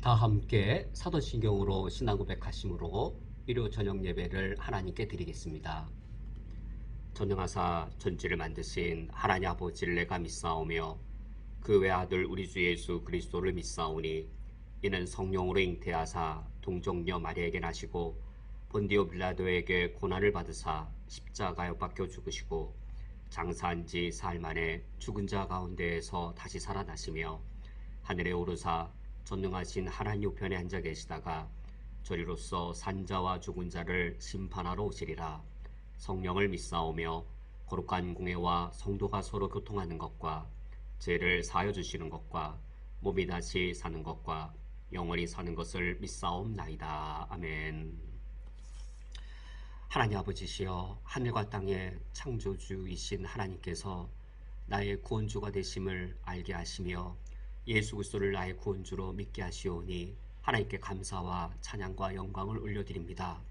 다 함께 사도신경으로 신앙 고백하심으로 일요 저녁 예배를 하나님께 드리겠습니다. 전능하사 전지를 만드신 하나님 아버지를 내가 믿사오며 그 외아들 우리 주 예수 그리스도를 믿사오니 이는 성령으로 잉태하사 동정녀 마리아에게 나시고 본디오 빌라도에게 고난을 받으사 십자가에 못 박혀 죽으시고 장사한 지 사흘 만에 죽은 자 가운데에서 다시 살아나시며 하늘에 오르사 전능하신 하나님 우편에 앉아 계시다가 저리로서 산자와 죽은 자를 심판하러 오시리라. 성령을 믿사오며 거룩한 공회와 성도가 서로 교통하는 것과 죄를 사하여 주시는 것과 몸이 다시 사는 것과 영원히 사는 것을 믿사옵나이다. 아멘. 하나님 아버지시여, 하늘과 땅의 창조주이신 하나님께서 나의 구원주가 되심을 알게 하시며 예수 그리스도를 나의 구원주로 믿게 하시오니 하나님께 감사와 찬양과 영광을 올려드립니다.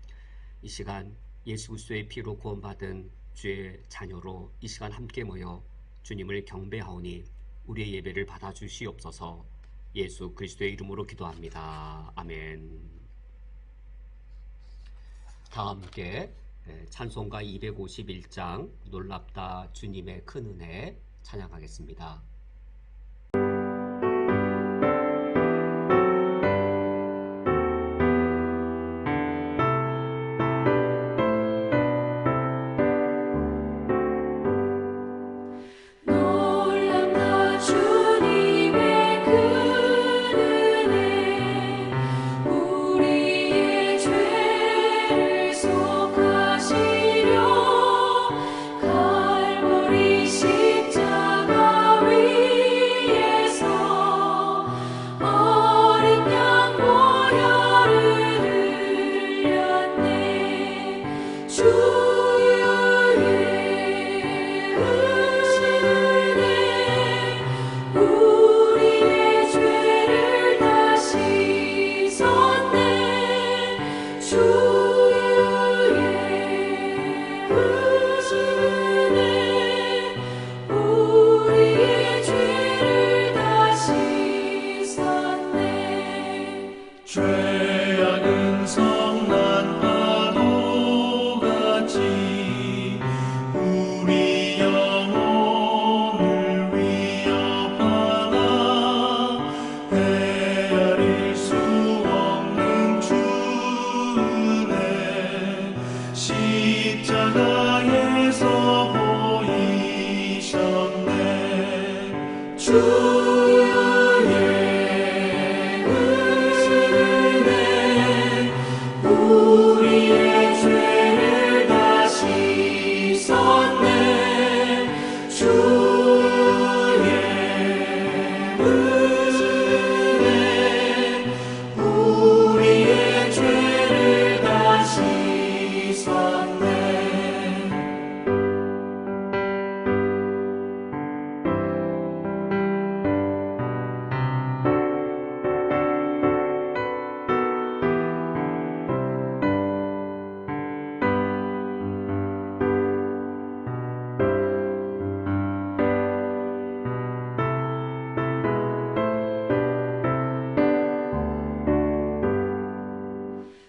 이 시간 예수 그리스도의 피로 구원받은 주의 자녀로 이 시간 함께 모여 주님을 경배하오니 우리의 예배를 받아주시옵소서. 예수 그리스도의 이름으로 기도합니다. 아멘. 다 함께 찬송가 251장 놀랍다 주님의 큰 은혜 찬양하겠습니다.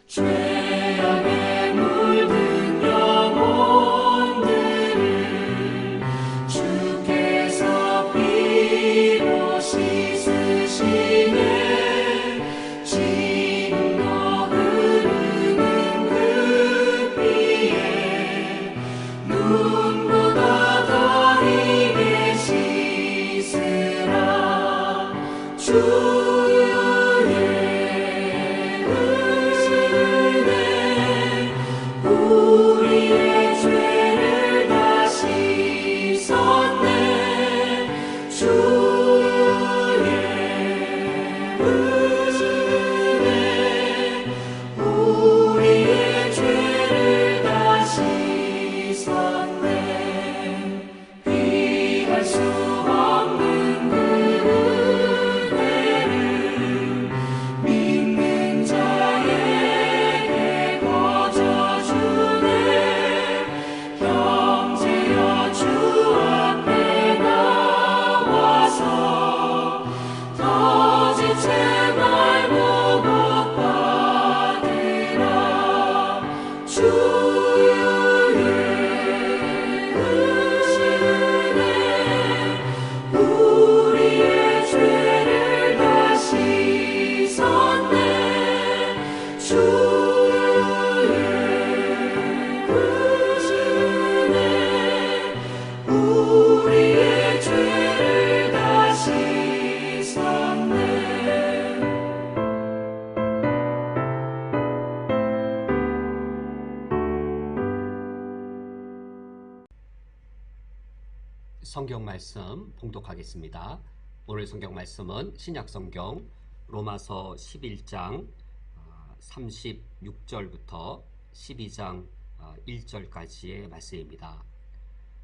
제발 성경 말씀 봉독하겠습니다. 오늘 성경 말씀은 신약 성경 로마서 11장 36절부터 12장 1절까지의 말씀입니다.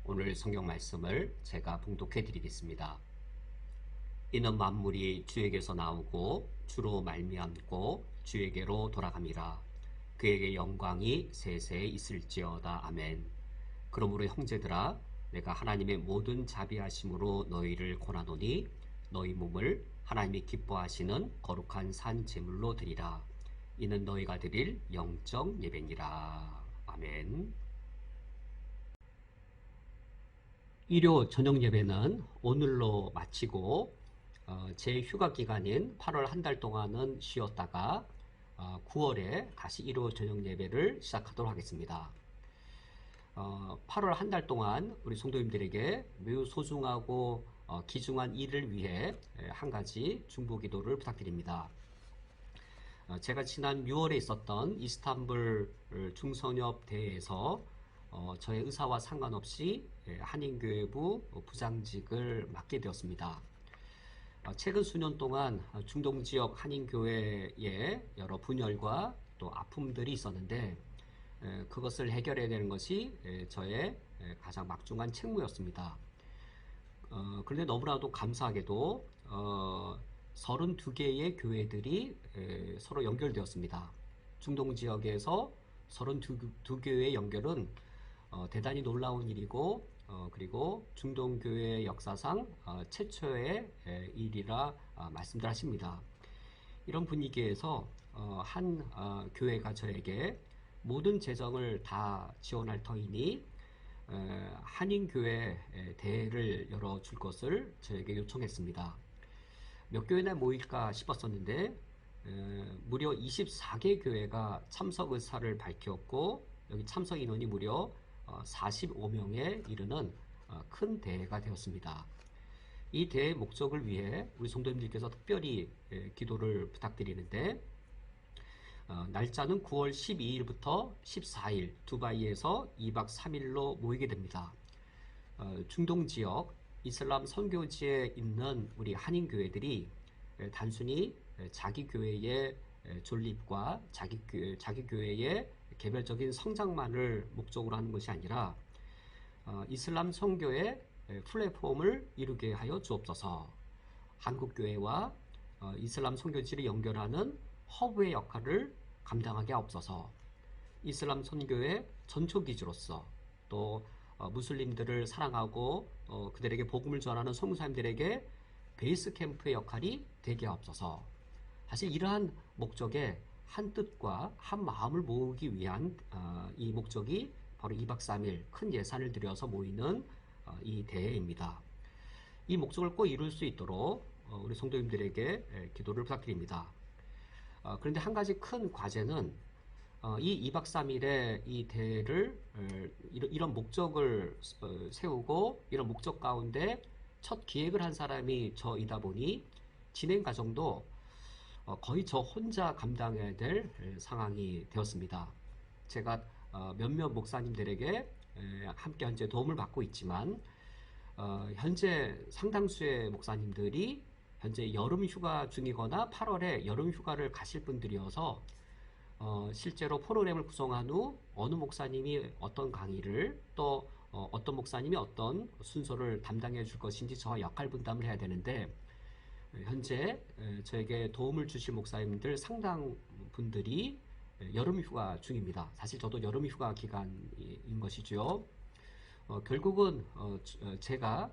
오늘 성경 말씀을 제가 봉독해 드리겠습니다. 이는 만물이 주에게서 나오고 주로 말미암고 주에게로 돌아감이라. 그에게 영광이 세세에 있을지어다. 아멘. 그러므로 형제들아, 내가 하나님의 모든 자비하심으로 너희를 권하노니 너희 몸을 하나님이 기뻐하시는 거룩한 산 제물로 드리라. 이는 너희가 드릴 영적 예배니라. 아멘. 일요 저녁 예배는 오늘로 마치고 제 휴가 기간인 8월 한 달 동안은 쉬었다가 9월에 다시 일요 저녁 예배를 시작하도록 하겠습니다. 8월 한 달 동안 우리 성도님들에게 매우 소중하고 귀중한 일을 위해 한 가지 중보 기도를 부탁드립니다. 제가 지난 6월에 있었던 이스탄불 중선협 대회에서 저의 의사와 상관없이 한인교회부 부장직을 맡게 되었습니다. 최근 수년 동안 중동지역 한인교회에 여러 분열과 또 아픔들이 있었는데 그것을 해결해야 되는 것이 저의 가장 막중한 책무였습니다. 그런데 너무나도 감사하게도 32개의 교회들이 서로 연결되었습니다. 중동 지역에서 32교회의 연결은 대단히 놀라운 일이고 그리고 중동교회 역사상 최초의 일이라 말씀들 하십니다. 이런 분위기에서 한 교회가 저에게 모든 재정을 다 지원할 터이니 한인교회 대회를 열어줄 것을 저에게 요청했습니다. 몇 교회나 모일까 싶었었는데 무려 24개 교회가 참석 의사를 밝혔고 여기 참석 인원이 무려 45명에 이르는 큰 대회가 되었습니다. 이 대회의 목적을 위해 우리 성도님들께서 특별히 기도를 부탁드리는데 날짜는 9월 12일부터 14일 두바이에서 2박 3일로 모이게 됩니다. 중동 지역 이슬람 선교지에 있는 우리 한인교회들이 단순히 자기 교회의 존립과 자기 교회의 개별적인 성장만을 목적으로 하는 것이 아니라 이슬람 선교의 플랫폼을 이루게 하여 주옵소서. 한국교회와 이슬람 선교지를 연결하는 허브의 역할을 감당하게 하옵소서. 이슬람 선교의 전초기지로서 또 무슬림들을 사랑하고 그들에게 복음을 전하는 선교사님들에게 베이스 캠프의 역할이 되게 하옵소서. 사실 이러한 목적에 한 뜻과 한 마음을 모으기 위한 이 목적이 바로 2박 3일 큰 예산을 들여서 모이는 이 대회입니다. 이 목적을 꼭 이룰 수 있도록 우리 성도님들에게 기도를 부탁드립니다. 그런데 한 가지 큰 과제는 이 2박 3일의 이 대회를 이런 목적을 세우고 이런 목적 가운데 첫 기획을 한 사람이 저이다 보니 진행 과정도 거의 저 혼자 감당해야 될 상황이 되었습니다. 제가 몇몇 목사님들에게 함께 현재 도움을 받고 있지만 현재 상당수의 목사님들이 현재 여름 휴가 중이거나 8월에 여름 휴가를 가실 분들이어서 실제로 프로그램을 구성한 후 어느 목사님이 어떤 강의를 또 어떤 목사님이 어떤 순서를 담당해 줄 것인지 저와 역할 분담을 해야 되는데 현재 저에게 도움을 주실 목사님들 상당 분들이 여름 휴가 중입니다. 사실 저도 여름 휴가 기간인 것이죠. 결국은 제가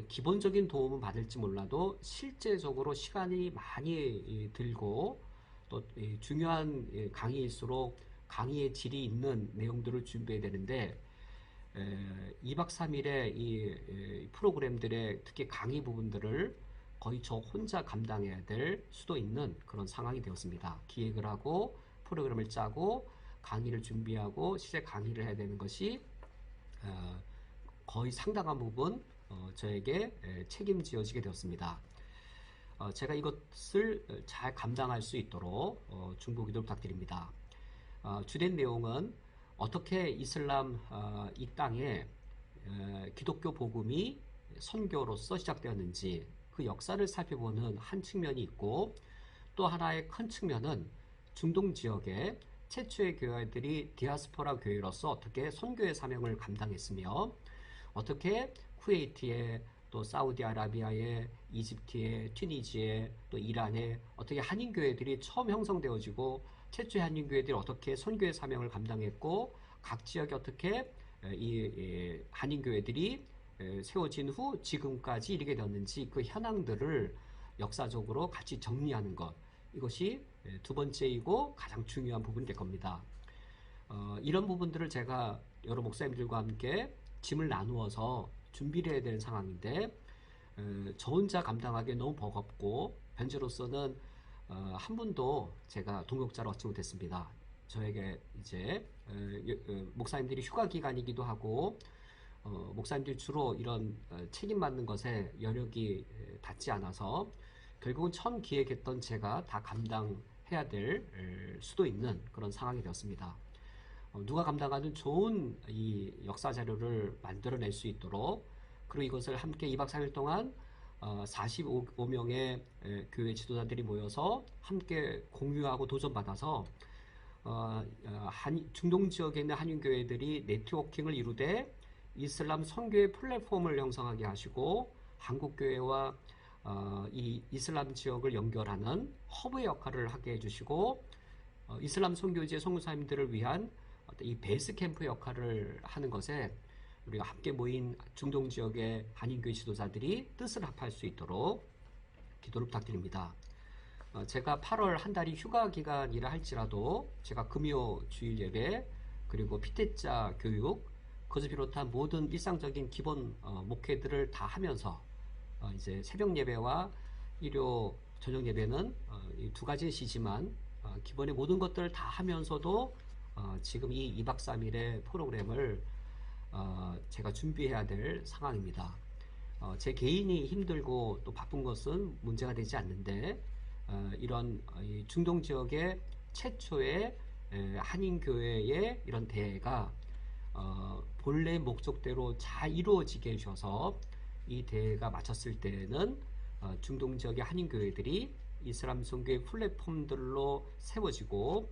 기본적인 도움은 받을지 몰라도 실제적으로 시간이 많이 들고 또 중요한 강의일수록 강의의 질이 있는 내용들을 준비해야 되는데 2박 3일의 이 프로그램들의 특히 강의 부분들을 거의 저 혼자 감당해야 될 수도 있는 그런 상황이 되었습니다. 기획을 하고 프로그램을 짜고 강의를 준비하고 실제 강의를 해야 되는 것이 거의 상당한 부분 저에게 책임지어지게 되었습니다. 제가 이것을 잘 감당할 수 있도록 중보기도 부탁드립니다. 주된 내용은 어떻게 이슬람 이 땅에 기독교 복음이 선교로서 시작되었는지 그 역사를 살펴보는 한 측면이 있고, 또 하나의 큰 측면은 중동 지역의 최초의 교회들이 디아스포라 교회로서 어떻게 선교의 사명을 감당했으며, 어떻게 쿠웨이트에, 또 사우디아라비아에, 이집트에, 튀니지에, 또 이란에 어떻게 한인교회들이 처음 형성되어지고, 최초의 한인교회들이 어떻게 선교의 사명을 감당했고, 각 지역에 어떻게 이 한인교회들이 세워진 후 지금까지 이르게 되었는지, 그 현황들을 역사적으로 같이 정리하는 것, 이것이 두 번째이고 가장 중요한 부분이 될 겁니다. 이런 부분들을 제가 여러 목사님들과 함께 짐을 나누어서 준비를 해야 되는 상황인데, 저 혼자 감당하기 너무 버겁고, 현재로서는 한 분도 제가 동역자를 얻지 못했습니다. 저에게 이제 목사님들이 휴가 기간이기도 하고, 목사님들이 주로 이런 책임 맡는 것에 여력이 닿지 않아서 결국은 처음 기획했던 제가 다 감당해야 될 수도 있는 그런 상황이 되었습니다. 누가 감당하는 좋은 이 역사 자료를 만들어낼 수 있도록, 그리고 이것을 함께 2박 3일 동안 45명의 교회 지도자들이 모여서 함께 공유하고 도전받아서 중동 지역에 있는 한인교회들이 네트워킹을 이루되 이슬람 선교의 플랫폼을 형성하게 하시고, 한국교회와 이 이슬람 지역을 연결하는 허브의 역할을 하게 해주시고, 이슬람 선교지의 선교사님들을 위한 이 베이스 캠프 역할을 하는 것에 우리가 함께 모인 중동 지역의 한인교회 지도자들이 뜻을 합할 수 있도록 기도를 부탁드립니다. 제가 8월 한 달이 휴가 기간이라 할지라도 제가 금요 주일 예배, 그리고 피태자 교육, 그것을 비롯한 모든 일상적인 기본 목회들을 다 하면서 이제 새벽 예배와 일요 저녁 예배는 이 두 가지 시지만 기본의 모든 것들을 다 하면서도 지금 이 2박 3일의 프로그램을 제가 준비해야 될 상황입니다. 제 개인이 힘들고 또 바쁜 것은 문제가 되지 않는데, 이런 중동 지역의 최초의 한인교회의 이런 대회가 본래 목적대로 잘 이루어지게 해주셔서 이 대회가 마쳤을 때는 중동 지역의 한인교회들이 이슬람 선교의 플랫폼들로 세워지고,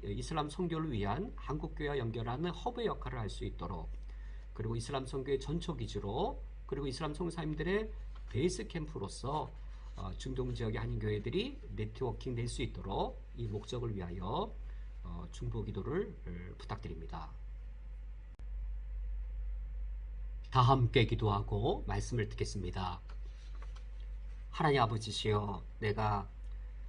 이슬람 선교를 위한 한국교회와 연결하는 허브의 역할을 할 수 있도록, 그리고 이슬람 선교의 전초기지로, 그리고 이슬람 선교사님들의 베이스 캠프로서 중동 지역의 한인교회들이 네트워킹 될 수 있도록 이 목적을 위하여 중보기도를 부탁드립니다. 다 함께 기도하고 말씀을 듣겠습니다. 하나님 아버지시여, 내가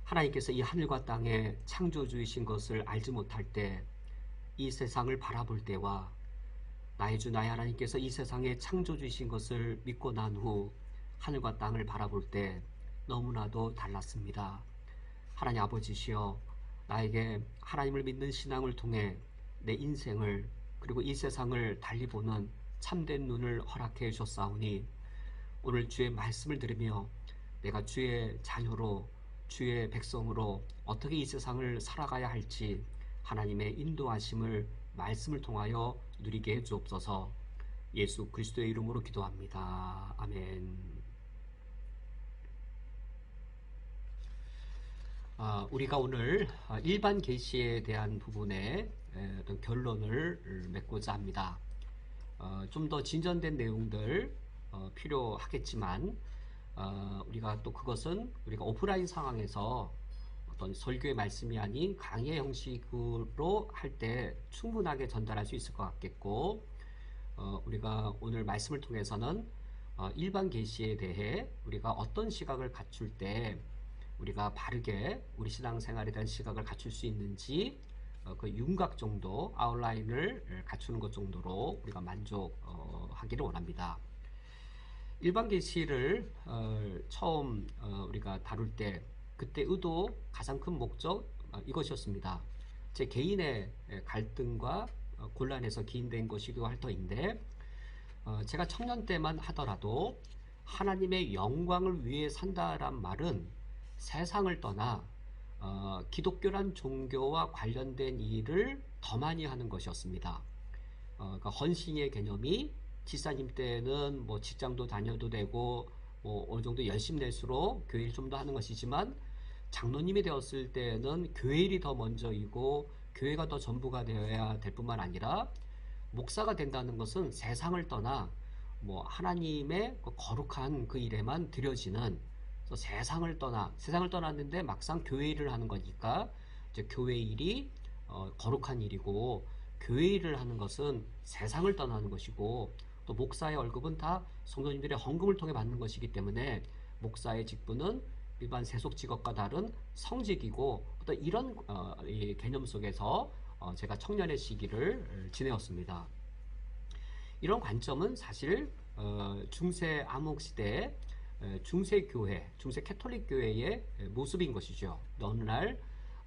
하나님께서 이 하늘과 땅의 창조주이신 것을 알지 못할 때, 이 세상을 바라볼 때와 나의 주 나의 하나님께서 이 세상의 창조주이신 것을 믿고 난 후 하늘과 땅을 바라볼 때 너무나도 달랐습니다. 하나님 아버지시여, 나에게 하나님을 믿는 신앙을 통해 내 인생을, 그리고 이 세상을 달리 보는 참된 눈을 허락해 주셨사오니, 오늘 주의 말씀을 들으며 내가 주의 자녀로, 주의 백성으로 어떻게 이 세상을 살아가야 할지 하나님의 인도하심을 말씀을 통하여 누리게 해 주옵소서. 예수 그리스도의 이름으로 기도합니다. 아멘. 우리가 오늘 일반 계시에 대한 부분의 어떤 결론을 맺고자 합니다. 좀 더 진전된 내용들 필요하겠지만, 우리가 또 그것은 우리가 오프라인 상황에서 어떤 설교의 말씀이 아닌 강의 형식으로 할 때 충분하게 전달할 수 있을 것 같겠고, 우리가 오늘 말씀을 통해서는 일반 계시에 대해 우리가 어떤 시각을 갖출 때 우리가 바르게 우리 신앙생활에 대한 시각을 갖출 수 있는지, 그 윤곽 정도, 아웃라인을 갖추는 것 정도로 우리가 만족하기를 원합니다. 일반 계시를 처음 우리가 다룰 때 그때 의도, 가장 큰 목적 이것이었습니다. 제 개인의 갈등과 곤란에서 기인된 것이기도 할 터인데, 제가 청년 때만 하더라도 하나님의 영광을 위해 산다란 말은 세상을 떠나 기독교란 종교와 관련된 일을 더 많이 하는 것이었습니다. 그러니까 헌신의 개념이 집사님 때는 뭐 직장도 다녀도 되고 뭐 어느 정도 열심히 낼수록 교회 일 좀 더 하는 것이지만, 장로님이 되었을 때는 교회 일이 더 먼저이고 교회가 더 전부가 되어야 될 뿐만 아니라, 목사가 된다는 것은 세상을 떠나 뭐 하나님의 그 거룩한 그 일에만 드려지는, 세상을 떠났는데 막상 교회 일을 하는 거니까 이제 교회 일이 거룩한 일이고, 교회 일을 하는 것은 세상을 떠나는 것이고, 또 목사의 월급은 다 성도님들의 헌금을 통해 받는 것이기 때문에 목사의 직분은 일반 세속 직업과 다른 성직이고, 어떤 이런 이 개념 속에서 제가 청년의 시기를 지내었습니다. 이런 관점은 사실 중세 암흑 시대의 중세 교회, 중세 캐톨릭 교회의 모습인 것이죠. 어느 날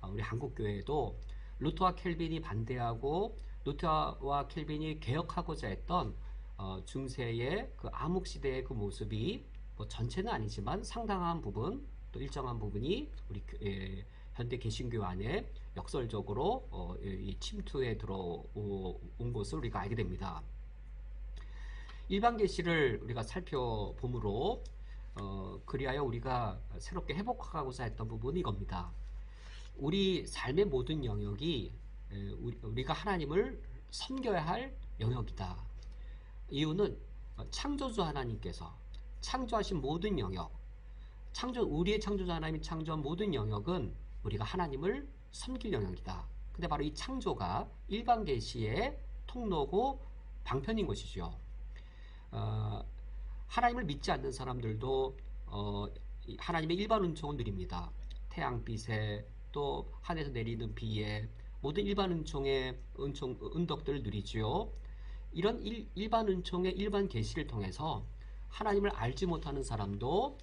우리 한국 교회도 루터와 켈빈이 반대하고 루터와 켈빈이 개혁하고자 했던 중세의 그 암흑 시대의 그 모습이 뭐 전체는 아니지만 상당한 부분, 또 일정한 부분이 우리 현대 개신교 안에 역설적으로 이 침투에 들어온 것을 우리가 알게 됩니다. 일반 계시를 우리가 살펴보므로 그리하여 우리가 새롭게 회복하고자 했던 부분이 이겁니다. 우리 삶의 모든 영역이 우리가 하나님을 섬겨야 할 영역이다. 이유는 창조주 하나님께서 창조하신 모든 영역, 우리의 창조주 하나님이 창조한 모든 영역은 우리가 하나님을 섬길 영역이다. 근데 바로 이 창조가 일반 계시의 통로고 방편인 것이죠. 하나님을 믿지 않는 사람들도 하나님의 일반 은총을 누립니다. 태양빛에 또 하늘에서 내리는 비에 모든 일반 은총의 은덕들을 누리지요. 이런 일반 은총의 일반 계시를 통해서 하나님을 알지 못하는 사람도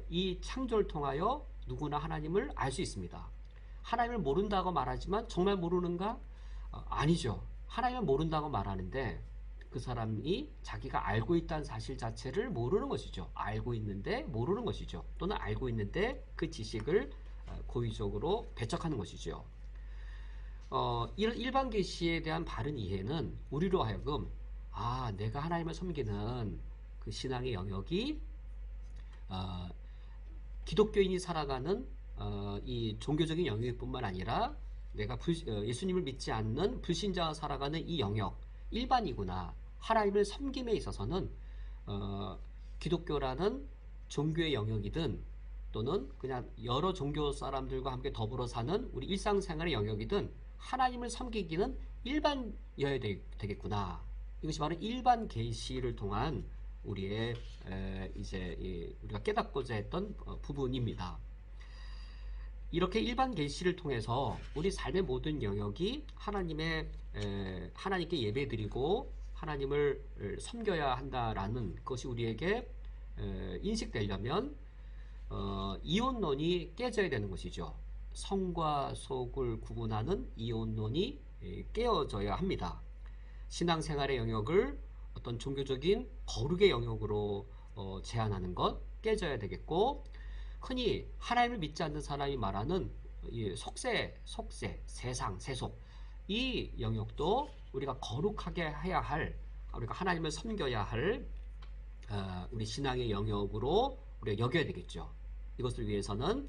이 창조를 통하여 누구나 하나님을 알 수 있습니다. 하나님을 모른다고 말하지만 정말 모르는가? 아니죠. 하나님을 모른다고 말하는데 그 사람이 자기가 알고 있다는 사실 자체를 모르는 것이죠. 알고 있는데 모르는 것이죠. 또는 알고 있는데 그 지식을 고의적으로 배척하는 것이죠. 이런 일반 계시에 대한 바른 이해는 우리로 하여금 내가 하나님을 섬기는 그 신앙의 영역이 기독교인이 살아가는 이 종교적인 영역일 뿐만 아니라 내가 예수님을 믿지 않는 불신자가 살아가는 이 영역, 일반이구나. 하나님을 섬김에 있어서는 기독교라는 종교의 영역이든 또는 그냥 여러 종교 사람들과 함께 더불어 사는 우리 일상생활의 영역이든 하나님을 섬기기는 일반이어야 되겠구나. 이것이 바로 일반 계시를 통한 우리의 이제 우리가 깨닫고자 했던 부분입니다. 이렇게 일반 계시를 통해서 우리 삶의 모든 영역이 하나님께 예배드리고 하나님을 섬겨야 한다라는 것이 우리에게 인식되려면 이혼론이 깨져야 되는 것이죠. 성과 속을 구분하는 이혼론이 깨어져야 합니다. 신앙생활의 영역을 어떤 종교적인 거룩의 영역으로 제한하는 것 깨져야 되겠고, 흔히 하나님을 믿지 않는 사람이 말하는 속세, 세상, 세속, 이 영역도 우리가 거룩하게 해야 할, 우리가 하나님을 섬겨야 할 우리 신앙의 영역으로 우리가 여겨야 되겠죠. 이것을 위해서는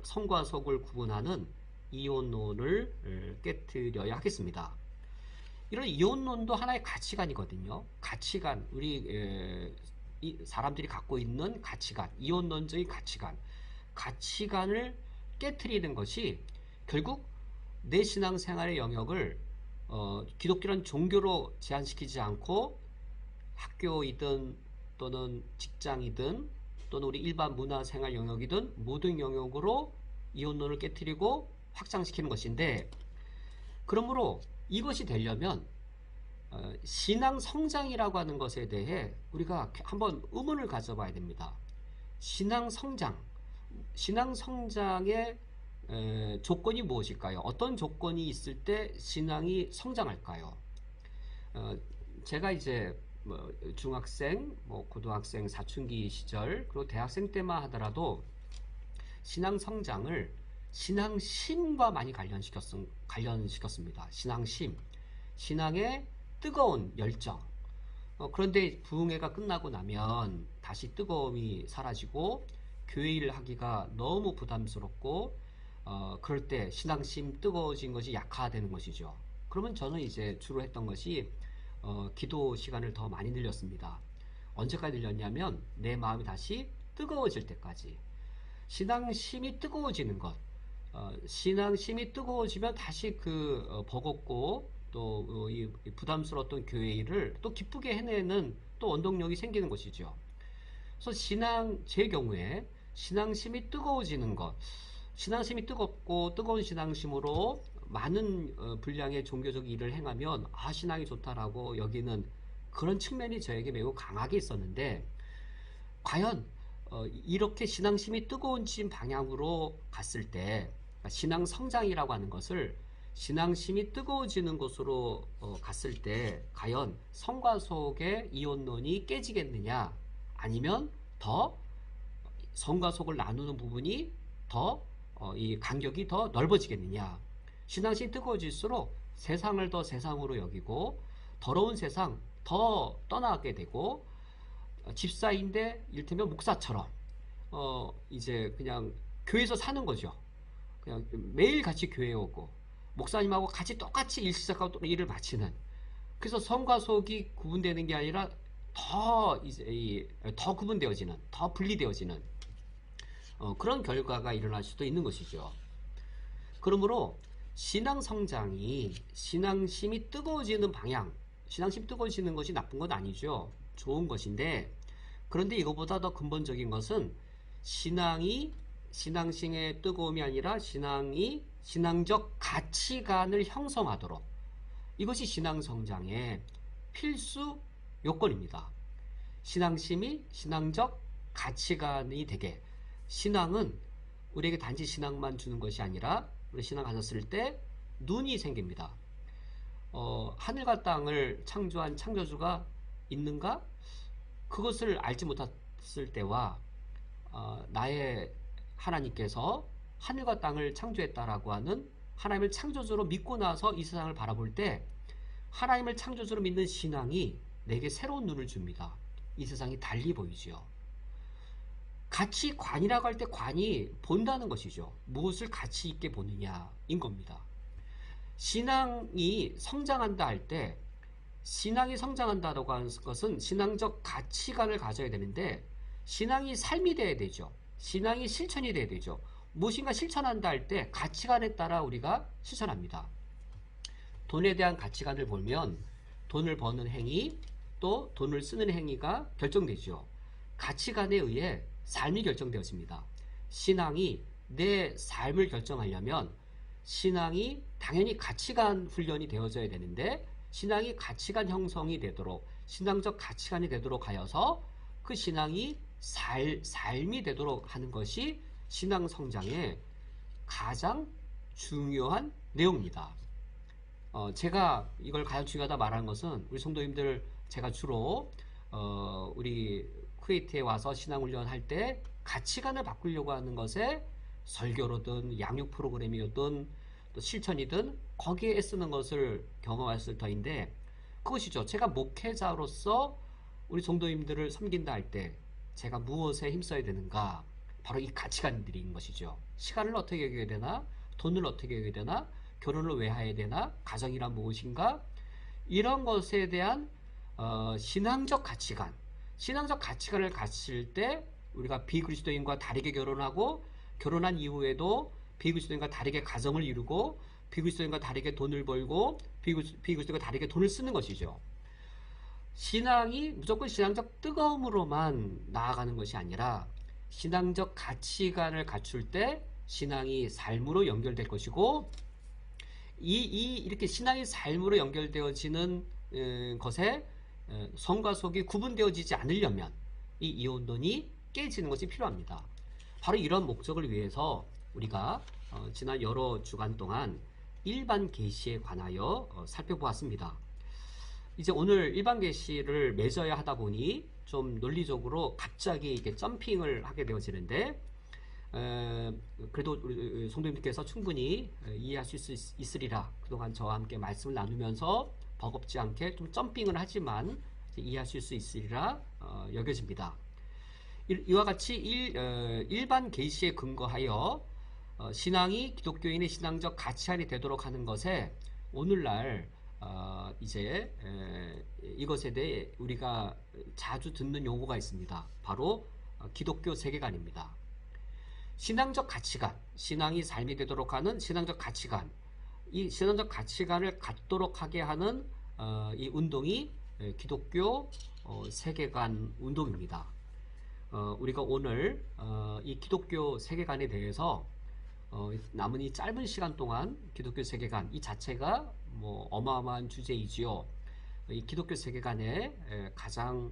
성과 속을 구분하는 이혼론을 깨트려야 하겠습니다. 이런 이혼론도 하나의 가치관이거든요. 가치관, 우리 사람들이 갖고 있는 가치관, 이혼론적인 가치관을 깨트리는 것이 결국 내 신앙생활의 영역을 기독교라는 종교로 제한시키지 않고 학교이든 또는 직장이든 또는 우리 일반 문화생활 영역이든 모든 영역으로 이혼론을 깨트리고 확장시키는 것인데, 그러므로 이것이 되려면 신앙 성장이라고 하는 것에 대해 우리가 한번 의문을 가져봐야 됩니다. 신앙 성장의 조건이 무엇일까요? 어떤 조건이 있을 때 신앙이 성장할까요? 제가 이제 중학생, 고등학생 사춘기 시절, 그리고 대학생 때만 하더라도 신앙 성장을 신앙심과 많이 관련시켰습니다. 신앙심, 신앙의 뜨거운 열정, 그런데 부흥회가 끝나고 나면 다시 뜨거움이 사라지고 교회 일을 하기가 너무 부담스럽고 그럴 때 신앙심 뜨거워진 것이 약화되는 것이죠. 그러면 저는 이제 주로 했던 것이 기도 시간을 더 많이 늘렸습니다. 언제까지 늘렸냐면 내 마음이 다시 뜨거워질 때까지. 신앙심이 뜨거워지는 것. 신앙심이 뜨거워지면 다시 버겁고 또 이 부담스러웠던 교회 일을 또 기쁘게 해내는 또 원동력이 생기는 것이죠. 그래서 제 경우에 신앙심이 뜨거워지는 것, 신앙심이 뜨겁고 뜨거운 신앙심으로 많은 분량의 종교적 일을 행하면 신앙이 좋다라고 여기는 그런 측면이 저에게 매우 강하게 있었는데, 과연 이렇게 신앙심이 뜨거워진 방향으로 갔을 때, 그러니까 신앙 성장이라고 하는 것을 신앙심이 뜨거워지는 곳으로 갔을 때 과연 성과 속의 이혼론이 깨지겠느냐, 아니면 더 성과 속을 나누는 부분이 더 이 간격이 더 넓어지겠느냐. 신앙심이 뜨거워질수록 세상을 더 세상으로 여기고 더러운 세상 더 떠나게 되고, 집사인데 이를테면 목사처럼 이제 그냥 교회에서 사는 거죠. 그냥 매일 같이 교회에 오고 목사님하고 같이 똑같이 일 시작하고 또 일을 마치는. 그래서 성과 속이 구분되는 게 아니라 더 구분되어지는, 더 분리되어지는 그런 결과가 일어날 수도 있는 것이죠. 그러므로 신앙 성장이 신앙심이 뜨거워지는 방향, 신앙심이 뜨거워지는 것이 나쁜 건 아니죠. 좋은 것인데, 그런데 이것보다 더 근본적인 것은 신앙심의 뜨거움이 아니라 신앙이 신앙적 가치관을 형성하도록, 이것이 신앙 성장의 필수 요건입니다. 신앙심이 신앙적 가치관이 되게. 신앙은 우리에게 단지 신앙만 주는 것이 아니라 우리 신앙 가졌을 때 눈이 생깁니다. 하늘과 땅을 창조한 창조주가 있는가? 그것을 알지 못했을 때와 나의 하나님께서 하늘과 땅을 창조했다라고 하는 하나님을 창조주로 믿고 나서 이 세상을 바라볼 때 하나님을 창조주로 믿는 신앙이 내게 새로운 눈을 줍니다. 이 세상이 달리 보이죠. 가치관이라고 할 때 관이 본다는 것이죠. 무엇을 가치 있게 보느냐인 겁니다. 신앙이 성장한다 할 때, 신앙이 성장한다고 하는 것은 신앙적 가치관을 가져야 되는데, 신앙이 삶이 돼야 되죠. 신앙이 실천이 돼야 되죠. 무엇인가 실천한다 할 때 가치관에 따라 우리가 실천합니다. 돈에 대한 가치관을 보면 돈을 버는 행위, 또 돈을 쓰는 행위가 결정되죠. 가치관에 의해 삶이 결정되어집니다. 신앙이 내 삶을 결정하려면 신앙이 당연히 가치관 훈련이 되어져야 되는데, 신앙이 가치관 형성이 되도록, 신앙적 가치관이 되도록 하여서 그 신앙이 삶이 되도록 하는 것이 신앙 성장의 가장 중요한 내용입니다. 제가 이걸 가장 중요하다 말하는 것은, 우리 성도님들, 제가 주로 우리 쿠웨이트에 와서 신앙훈련 할 때 가치관을 바꾸려고 하는 것에 설교로든 양육 프로그램이든 또 실천이든 거기에 애쓰는 것을 경험했을 터인데, 그것이죠. 제가 목회자로서 우리 성도님들을 섬긴다 할 때 제가 무엇에 힘써야 되는가? 바로 이 가치관들인 것이죠. 시간을 어떻게 여겨야 되나? 돈을 어떻게 여겨야 되나? 결혼을 왜 해야 되나? 가정이란 무엇인가? 이런 것에 대한 신앙적 가치관, 신앙적 가치관을 가질 때 우리가 비그리스도인과 다르게 결혼하고, 결혼한 이후에도 비그리스도인과 다르게 가정을 이루고, 비그리스도인과 다르게 돈을 벌고, 비그리스도인과 다르게 돈을 쓰는 것이죠. 신앙이 무조건 신앙적 뜨거움으로만 나아가는 것이 아니라 신앙적 가치관을 갖출 때 신앙이 삶으로 연결될 것이고, 이렇게 신앙이 삶으로 연결되어지는 것에 성과 속이 구분되어지지 않으려면 이 이혼론이 깨지는 것이 필요합니다. 바로 이런 목적을 위해서 우리가 지난 여러 주간 동안 일반 계시에 관하여 살펴보았습니다. 이제 오늘 일반 계시를 맺어야 하다 보니 좀 논리적으로 갑자기 이렇게 점핑을 하게 되어지는데, 그래도 우리 성도님들께서 충분히 이해하실 수 있으리라 그동안 저와 함께 말씀을 나누면서 버겁지 않게 좀 점핑을 하지만 이해하실 수 있으리라 여겨집니다. 이와 같이 일반 계시에 근거하여 신앙이 기독교인의 신앙적 가치안이 되도록 하는 것에 오늘날 이제 이것에 대해 우리가 자주 듣는 용어가 있습니다. 바로 기독교 세계관입니다. 신앙적 가치관, 신앙이 삶이 되도록 하는 신앙적 가치관, 이 신앙적 가치관을 갖도록 하게 하는 이 운동이 기독교 세계관 운동입니다. 우리가 오늘 이 기독교 세계관에 대해서 남은 이 짧은 시간 동안 기독교 세계관 이 자체가 뭐 어마어마한 주제이지요. 이 기독교 세계관의 가장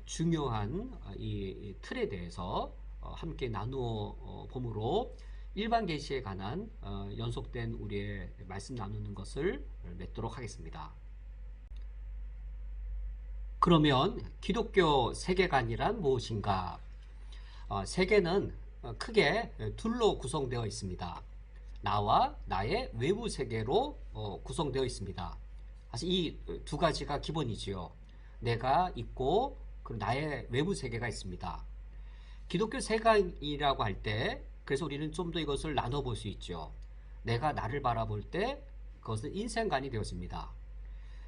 중요한 이 틀에 대해서 함께 나누어 봄으로 일반 계시에 관한 연속된 우리의 말씀 나누는 것을 맺도록 하겠습니다. 그러면 기독교 세계관이란 무엇인가? 세계는 크게 둘로 구성되어 있습니다. 나와 나의 외부 세계로 구성되어 있습니다. 사실 이 두 가지가 기본이지요. 내가 있고 그리고 나의 외부 세계가 있습니다. 기독교 세계관이라고 할 때 그래서 우리는 좀 더 이것을 나눠볼 수 있죠. 내가 나를 바라볼 때 그것은 인생관이 되어집니다.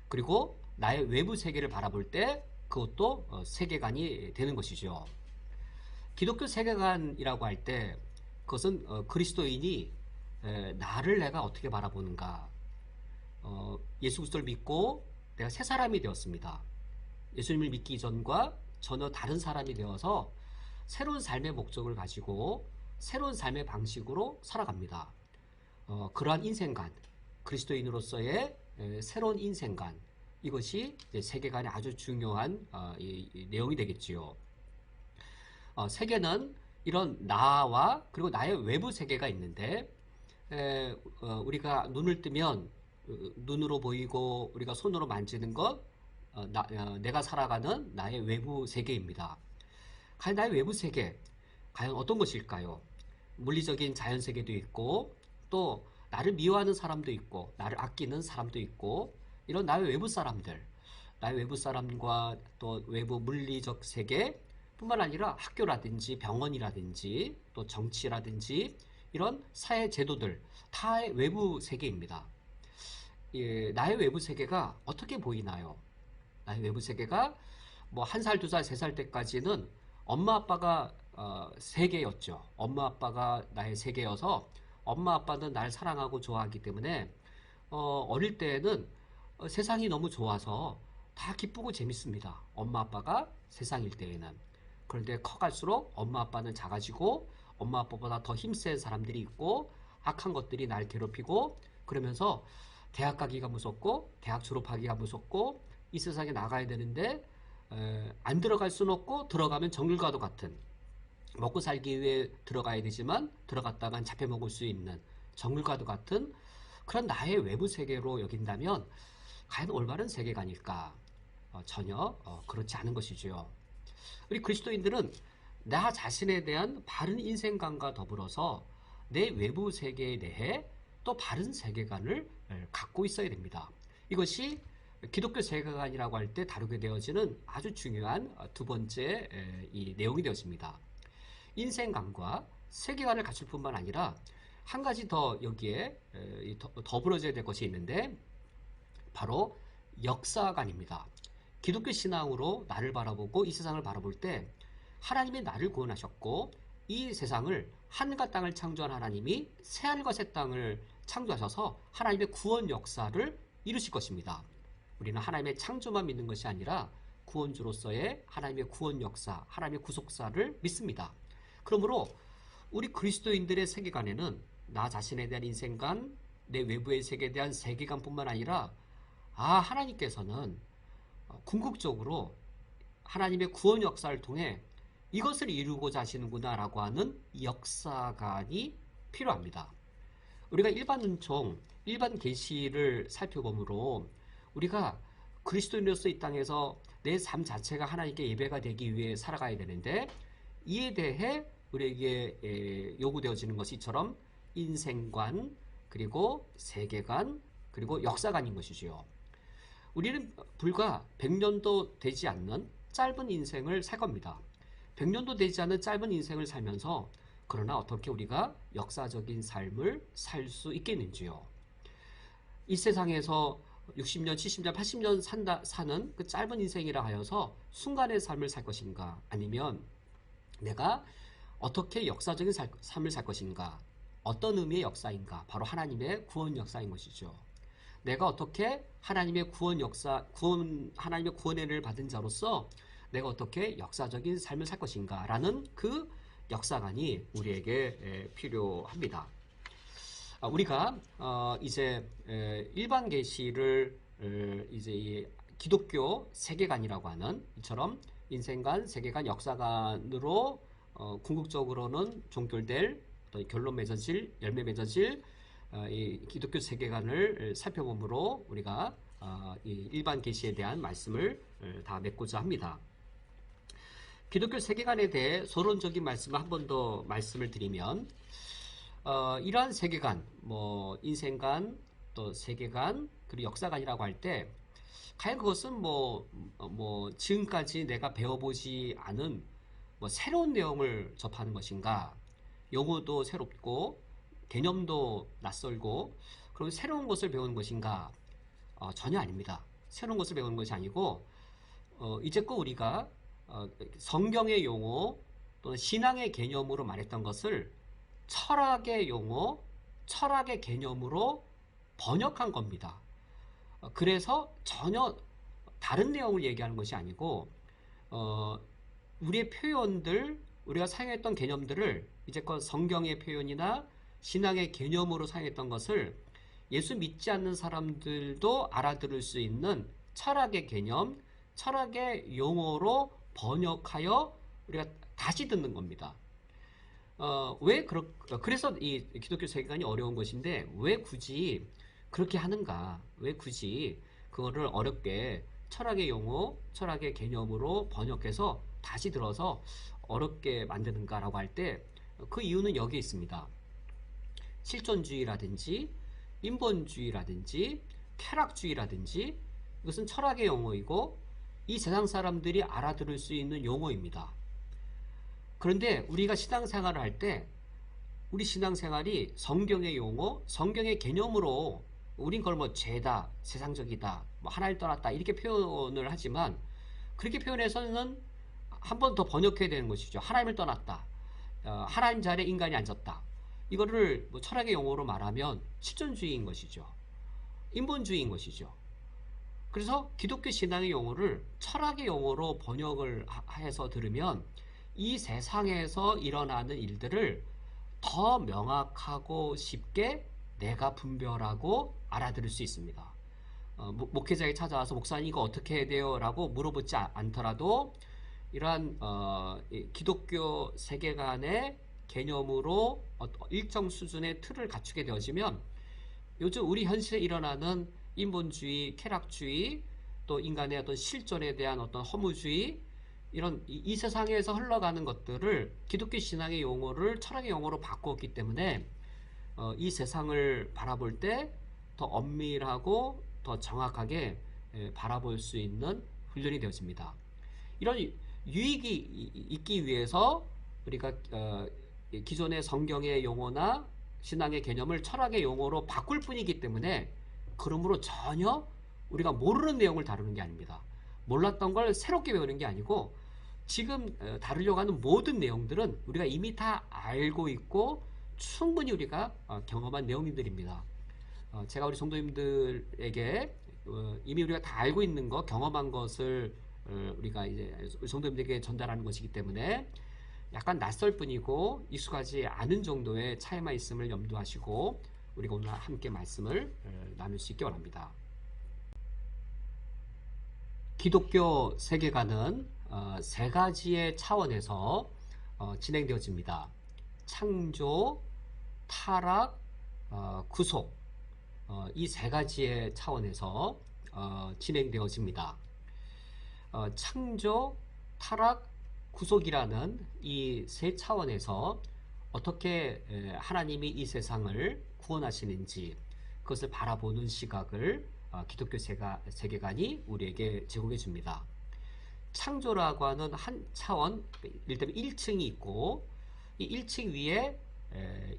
그리고 나의 외부 세계를 바라볼 때 그것도 세계관이 되는 것이죠. 기독교 세계관이라고 할 때 그것은 그리스도인이 나를 내가 어떻게 바라보는가, 예수 그리스도를 믿고 내가 새 사람이 되었습니다. 예수님을 믿기 이전과 전혀 다른 사람이 되어서 새로운 삶의 목적을 가지고 새로운 삶의 방식으로 살아갑니다. 그러한 인생관, 그리스도인으로서의 새로운 인생관, 이것이 세계관의 아주 중요한 이 내용이 되겠지요. 세계는 이런 나와 그리고 나의 외부 세계가 있는데 우리가 눈을 뜨면 눈으로 보이고 우리가 손으로 만지는 것, 내가 살아가는 나의 외부 세계입니다. 과연 나의 외부 세계, 과연 어떤 것일까요? 물리적인 자연 세계도 있고 또 나를 미워하는 사람도 있고 나를 아끼는 사람도 있고 이런 나의 외부 사람들, 나의 외부 사람과 또 외부 물리적 세계 뿐만 아니라 학교라든지 병원이라든지 또 정치라든지 이런 사회 제도들 다의 외부 세계입니다. 나의 외부 세계가 어떻게 보이나요? 나의 외부 세계가 뭐 1살, 2살, 3살 때까지는 엄마 아빠가 세계였죠. 엄마 아빠가 나의 세계여서 엄마 아빠는 날 사랑하고 좋아하기 때문에 어릴 때에는 세상이 너무 좋아서 다 기쁘고 재밌습니다. 엄마 아빠가 세상일 때에는. 그런데 커갈수록 엄마 아빠는 작아지고 엄마 아빠보다 더 힘센 사람들이 있고 악한 것들이 날 괴롭히고 그러면서 대학 가기가 무섭고 대학 졸업하기가 무섭고 이 세상에 나가야 되는데 안 들어갈 수는 없고 들어가면 정글과도 같은, 먹고 살기 위해 들어가야 되지만 들어갔다간 잡혀먹을 수 있는 정글과도 같은 그런 나의 외부 세계로 여긴다면 과연 올바른 세계관일까? 전혀 그렇지 않은 것이죠. 우리 그리스도인들은 나 자신에 대한 바른 인생관과 더불어서 내 외부 세계에 대해 또 바른 세계관을 갖고 있어야 됩니다. 이것이 기독교 세계관이라고 할 때 다루게 되어지는 아주 중요한 두 번째 이 내용이 되어집니다. 인생관과 세계관을 갖출 뿐만 아니라 한 가지 더 여기에 더불어져야 될 것이 있는데 바로 역사관입니다. 기독교 신앙으로 나를 바라보고 이 세상을 바라볼 때 하나님이 나를 구원하셨고 이 세상을 하늘과 땅을 창조한 하나님이 새하늘과 새 땅을 창조하셔서 하나님의 구원 역사를 이루실 것입니다. 우리는 하나님의 창조만 믿는 것이 아니라 구원주로서의 하나님의 구원 역사, 하나님의 구속사를 믿습니다. 그러므로 우리 그리스도인들의 세계관에는 나 자신에 대한 인생관, 내 외부의 세계에 대한 세계관뿐만 아니라 하나님께서는 궁극적으로 하나님의 구원 역사를 통해 이것을 이루고자 하시는구나 라고 하는 역사관이 필요합니다. 우리가 일반 은총, 일반 계시를 살펴보므로 우리가 그리스도인으로서 이 땅에서 내 삶 자체가 하나님께 예배가 되기 위해 살아가야 되는데 이에 대해 우리에게 요구되어지는 것이 이처럼 인생관, 그리고 세계관, 그리고 역사관인 것이지요. 우리는 불과 100년도 되지 않는 짧은 인생을 살 겁니다. 100년도 되지 않는 짧은 인생을 살면서 그러나 어떻게 우리가 역사적인 삶을 살 수 있겠는지요. 이 세상에서 60년, 70년, 80년 사는 그 짧은 인생이라 하여서 순간의 삶을 살 것인가, 아니면 내가 어떻게 역사적인 삶을 살 것인가, 어떤 의미의 역사인가, 바로 하나님의 구원 역사인 것이죠. 내가 어떻게 하나님의 하나님의 구원을 받은 자로서 내가 어떻게 역사적인 삶을 살 것인가 라는 그 역사관이 우리에게 필요합니다. 우리가 이제 일반 계시를 이제 이 기독교 세계관이라고 하는 이처럼 인생관, 세계관, 역사관으로 궁극적으로는 종결될 어떤 결론 맺어질, 열매 맺어질 이 기독교 세계관을 살펴보므로 우리가 이 일반 계시에 대한 말씀을 다 맺고자 합니다. 기독교 세계관에 대해 서론적인 말씀을 한 번 더 말씀을 드리면, 이러한 세계관, 뭐 인생관, 또 세계관, 그리고 역사관이라고 할 때 과연 그것은 뭐 지금까지 내가 배워보지 않은 뭐 새로운 내용을 접하는 것인가, 용어도 새롭고 개념도 낯설고 그럼 새로운 것을 배우는 것인가? 전혀 아닙니다. 새로운 것을 배우는 것이 아니고 이제껏 우리가 성경의 용어 또는 신앙의 개념으로 말했던 것을 철학의 용어, 철학의 개념으로 번역한 겁니다. 그래서 전혀 다른 내용을 얘기하는 것이 아니고 우리의 표현들, 우리가 사용했던 개념들을 이제껏 성경의 표현이나 신앙의 개념으로 사용했던 것을 예수 믿지 않는 사람들도 알아들을 수 있는 철학의 개념, 철학의 용어로 번역하여 우리가 다시 듣는 겁니다. 그래서 이 기독교 세계관이 어려운 것인데 왜 굳이 그렇게 하는가? 왜 굳이 그거를 어렵게 철학의 용어, 철학의 개념으로 번역해서 다시 들어서 어렵게 만드는가라고 할 때 그 이유는 여기에 있습니다. 실존주의라든지 인본주의라든지 쾌락주의라든지 이것은 철학의 용어이고 이 세상 사람들이 알아들을 수 있는 용어입니다. 그런데 우리가 신앙생활을 할 때 우리 신앙생활이 성경의 용어, 성경의 개념으로 우린 그걸 뭐 죄다, 세상적이다, 뭐 하나를 떠났다 이렇게 표현을 하지만 그렇게 표현해서는 한 번 더 번역해야 되는 것이죠. 하나님을 떠났다. 하나님 자리에 인간이 앉았다. 이거를 뭐 철학의 용어로 말하면 실존주의인 것이죠. 인본주의인 것이죠. 그래서 기독교 신앙의 용어를 철학의 용어로 번역을 해서 들으면 이 세상에서 일어나는 일들을 더 명확하고 쉽게 내가 분별하고 알아들을 수 있습니다. 목회자에 찾아와서 목사님 이거 어떻게 해야 돼요? 라고 물어보지 않더라도 이러한 기독교 세계관의 개념으로 일정 수준의 틀을 갖추게 되어지면 요즘 우리 현실에 일어나는 인본주의, 쾌락주의, 또 인간의 어떤 실존에 대한 어떤 허무주의, 이런 이 세상에서 흘러가는 것들을 기독교 신앙의 용어를 철학의 용어로 바꾸었기 때문에 이 세상을 바라볼 때 더 엄밀하고 더 정확하게 바라볼 수 있는 훈련이 되어집니다. 이런 유익이 있기 위해서 우리가 기존의 성경의 용어나 신앙의 개념을 철학의 용어로 바꿀 뿐이기 때문에 그러므로 전혀 우리가 모르는 내용을 다루는 게 아닙니다. 몰랐던 걸 새롭게 배우는 게 아니고 지금 다루려고 하는 모든 내용들은 우리가 이미 다 알고 있고 충분히 우리가 경험한 내용들입니다. 제가 우리 성도님들에게 이미 우리가 다 알고 있는 거, 경험한 것을 우리가 이제 성도님들에게 전달하는 것이기 때문에 약간 낯설 뿐이고 익숙하지 않은 정도의 차이만 있음을 염두하시고 우리가 오늘 함께 말씀을 나눌 수 있기 바랍니다. 기독교 세계관은 세 가지의 차원에서 진행되어집니다. 창조, 타락, 구속, 이 세 가지의 차원에서 진행되어집니다. 창조, 타락, 구속이라는 이 세 차원에서 어떻게 하나님이 이 세상을 구원하시는지 그것을 바라보는 시각을 기독교 세계관이 우리에게 제공해 줍니다. 창조라고 하는 한 차원, 예를 들면 1층이 있고 이 1층 위에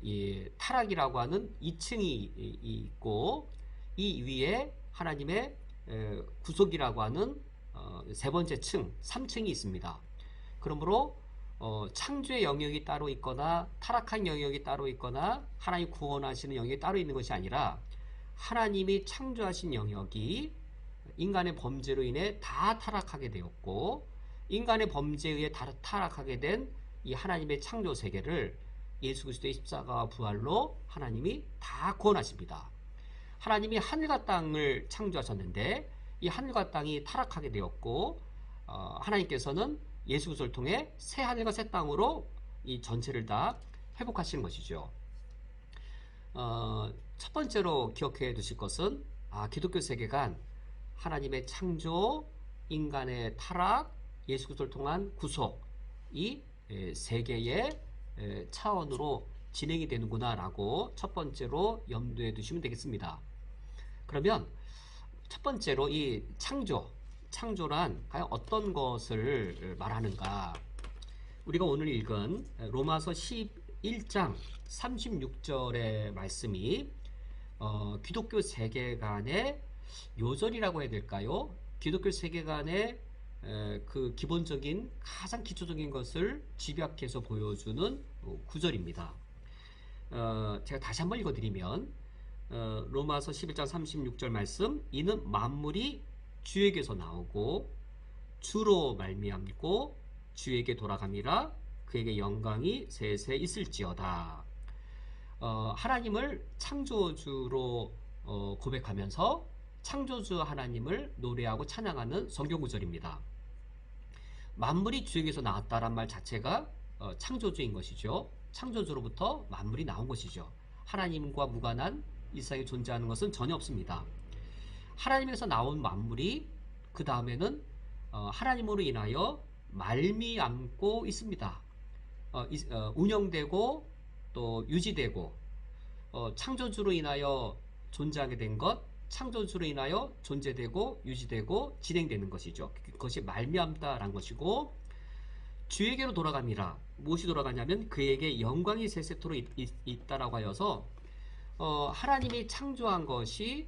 이 타락이라고 하는 2층이 있고 이 위에 하나님의 구속이라고 하는 세 번째 층, 3층이 있습니다. 그러므로 창조의 영역이 따로 있거나 타락한 영역이 따로 있거나 하나님 구원하시는 영역이 따로 있는 것이 아니라 하나님이 창조하신 영역이 인간의 범죄로 인해 다 타락하게 되었고 인간의 범죄에 의해 다 타락하게 된 이 하나님의 창조 세계를 예수 그리스도의 십자가와 부활로 하나님이 다 구원하십니다. 하나님이 하늘과 땅을 창조하셨는데 이 하늘과 땅이 타락하게 되었고 하나님께서는 예수 그리스도를 통해 새 하늘과 새 땅으로 이 전체를 다 회복하시는 것이죠. 첫 번째로 기억해 두실 것은 기독교 세계관, 하나님의 창조, 인간의 타락, 예수 그리스도를 통한 구속, 이 세 개의 차원으로 진행이 되는구나 라고 첫 번째로 염두에 두시면 되겠습니다. 그러면 첫 번째로 이 창조란 과연 어떤 것을 말하는가? 우리가 오늘 읽은 로마서 11장 36절의 말씀이 기독교 세계관의 요절이라고 해야 될까요? 기독교 세계관의 그 기본적인 가장 기초적인 것을 집약해서 보여주는 구절입니다. 제가 다시 한번 읽어드리면 로마서 11장 36절 말씀, 이는 만물이 주에게서 나오고 주로 말미암고 주에게 돌아감이라 그에게 영광이 세세 있을지어다. 하나님을 창조주로 고백하면서 창조주 하나님을 노래하고 찬양하는 성경 구절입니다. 만물이 주에게서 나왔다란 말 자체가 창조주인 것이죠. 창조주로부터 만물이 나온 것이죠. 하나님과 무관한 이 세상에 존재하는 것은 전혀 없습니다. 하나님에서 나온 만물이 그 다음에는 하나님으로 인하여 말미암고 있습니다. 운영되고 또 유지되고 창조주로 인하여 존재하게 된 것, 창조주로 인하여 존재되고 유지되고 진행되는 것이죠. 그것이 말미암다라는 것이고 주에게로 돌아갑니다. 무엇이 돌아가냐면 그에게 영광이 세세토록 있다라고 하여서 하나님이 창조한 것이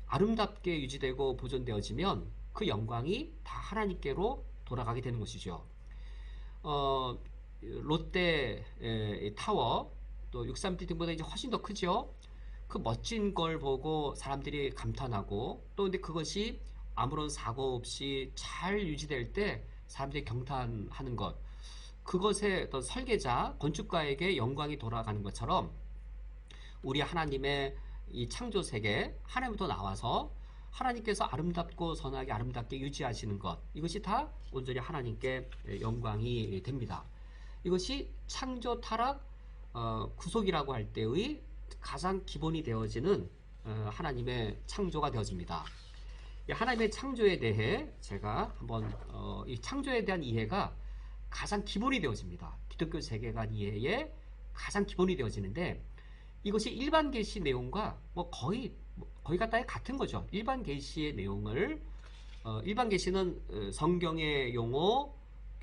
아름답게 유지되고 보존되어지면 그 영광이 다 하나님께로 돌아가게 되는 것이죠. 롯데 타워 또 63빌딩보다 이제 훨씬 더 크죠. 그 멋진 걸 보고 사람들이 감탄하고 또 근데 그것이 아무런 사고 없이 잘 유지될 때 사람들이 경탄하는 것, 그것의 어떤 설계자, 건축가에게 영광이 돌아가는 것처럼 우리 하나님의 이 창조 세계, 하나님부터 나와서 하나님께서 아름답고 선하게 아름답게 유지하시는 것, 이것이 다 온전히 하나님께 영광이 됩니다. 이것이 창조, 타락, 구속이라고 할 때의 가장 기본이 되어지는 하나님의 창조가 되어집니다. 하나님의 창조에 대해 제가 한번 이 창조에 대한 이해가 가장 기본이 되어집니다. 기독교 세계관 이해의 가장 기본이 되어지는데 이것이 일반 계시 내용과 거의가 다 같은 거죠. 일반 계시의 내용을 일반 계시는 성경의 용어,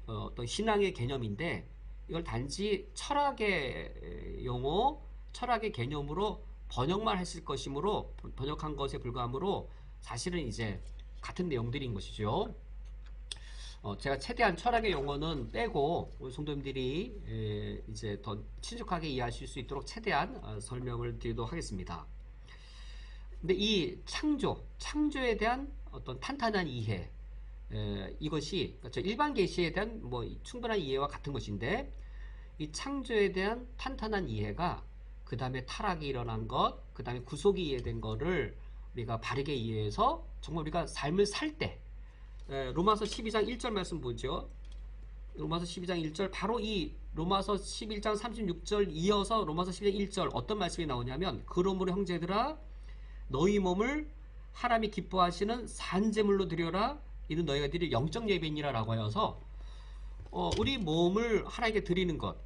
어떤 신앙의 개념인데 이걸 단지 철학의 용어, 철학의 개념으로 번역만 했을 것이므로 번역한 것에 불과하므로 사실은 이제 같은 내용들인 것이죠. 제가 최대한 철학의 용어는 빼고 우리 성도님들이 이제 더 친숙하게 이해하실 수 있도록 최대한 설명을 드리도록 하겠습니다. 근데 이 창조에 대한 어떤 탄탄한 이해, 이것이 그렇죠. 일반 계시에 대한 충분한 이해와 같은 것인데 이 창조에 대한 탄탄한 이해가 그 다음에 타락이 일어난 것, 그 다음에 구속이 이해된 것을 우리가 바르게 이해해서 정말 우리가 삶을 살 때, 로마서 12장 1절 말씀 보죠. 로마서 12장 1절, 바로 이 로마서 11장 36절 이어서 로마서 12장 1절 어떤 말씀이 나오냐면, 그러므로 형제들아 너희 몸을 하나님이 기뻐하시는 산제물로 드려라, 이는 너희가 드릴 영적 예배니라 라고 하여서 우리 몸을 하나님께 드리는 것,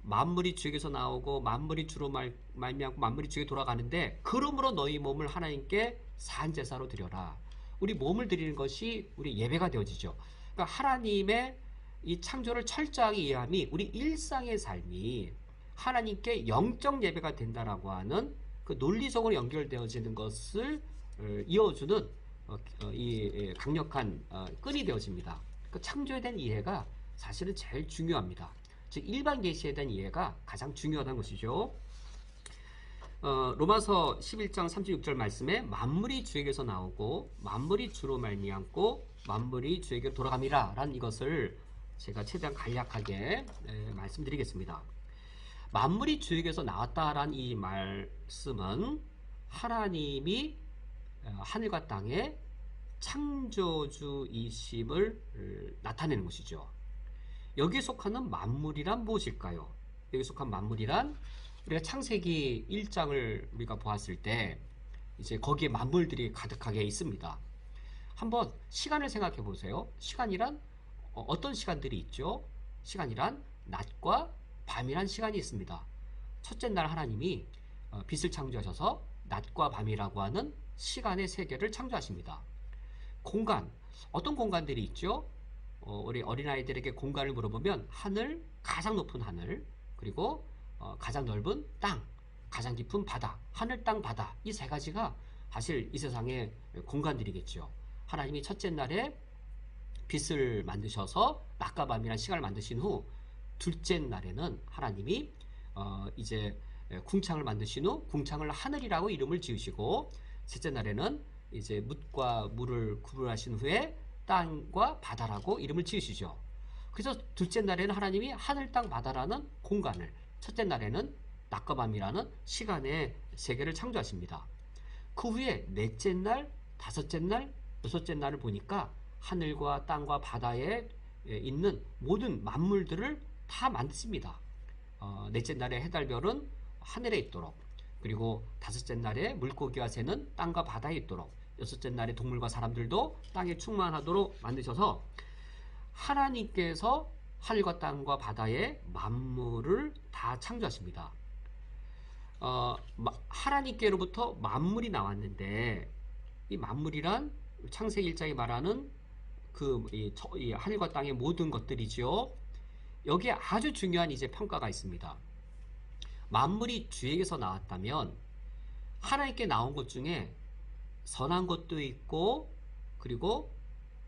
만물이 주에게서 나오고 만물이 주로 말미암고 만물이 주에게 돌아가는데 그러므로 너희 몸을 하나님께 산제사로 드려라. 우리 몸을 드리는 것이 우리 예배가 되어지죠. 그러니까 하나님의 이 창조를 철저하게 이해함이 우리 일상의 삶이 하나님께 영적 예배가 된다라고 하는 그 논리적으로 연결되어지는 것을 이어주는 이 강력한 끈이 되어집니다. 그 창조에 대한 이해가 사실은 제일 중요합니다. 즉 일반 계시에 대한 이해가 가장 중요하다는 것이죠. 로마서 11장 36절 말씀에 만물이 주에게서 나오고 만물이 주로 말미암고 만물이 주에게 돌아감이라 라는 이것을 제가 최대한 간략하게 말씀드리겠습니다. 만물이 주에게서 나왔다라는 이 말씀은 하나님이 하늘과 땅의 창조주이심을 나타내는 것이죠. 여기에 속하는 만물이란 무엇일까요? 여기에 속한 만물이란 우리가 창세기 1장을 우리가 보았을 때 이제 거기에 만물들이 가득하게 있습니다. 한번 시간을 생각해 보세요. 시간이란 어떤 시간들이 있죠? 시간이란 낮과 밤이란 시간이 있습니다. 첫째 날 하나님이 빛을 창조하셔서 낮과 밤이라고 하는 시간의 세계를 창조하십니다. 공간, 어떤 공간들이 있죠? 우리 어린아이들에게 공간을 물어보면 하늘, 가장 높은 하늘, 그리고 가장 넓은 땅, 가장 깊은 바다, 하늘, 땅, 바다, 이 세 가지가 사실 이 세상의 공간들이겠죠. 하나님이 첫째 날에 빛을 만드셔서 낮과 밤이라는 시간을 만드신 후 둘째 날에는 하나님이 이제 궁창을 만드신 후 궁창을 하늘이라고 이름을 지으시고 셋째 날에는 이제 뭇과 물을 구분하신 후에 땅과 바다라고 이름을 지으시죠. 그래서 둘째 날에는 하나님이 하늘, 땅, 바다라는 공간을, 첫째 날에는 낮과 밤이라는 시간의 세계를 창조하십니다. 그 후에 넷째 날, 다섯째 날, 여섯째 날을 보니까 하늘과 땅과 바다에 있는 모든 만물들을 다 만드십니다. 넷째 날에 해달별은 하늘에 있도록, 그리고 다섯째 날에 물고기와 새는 땅과 바다에 있도록, 여섯째 날에 동물과 사람들도 땅에 충만하도록 만드셔서 하나님께서 하늘과 땅과 바다의 만물을 다 창조하십니다. 하나님께로부터 만물이 나왔는데 이 만물이란 창세기 1장에 말하는 이 하늘과 땅의 모든 것들이지요. 여기에 아주 중요한 이제 평가가 있습니다. 만물이 주에게서 나왔다면 하나님께 나온 것 중에 선한 것도 있고 그리고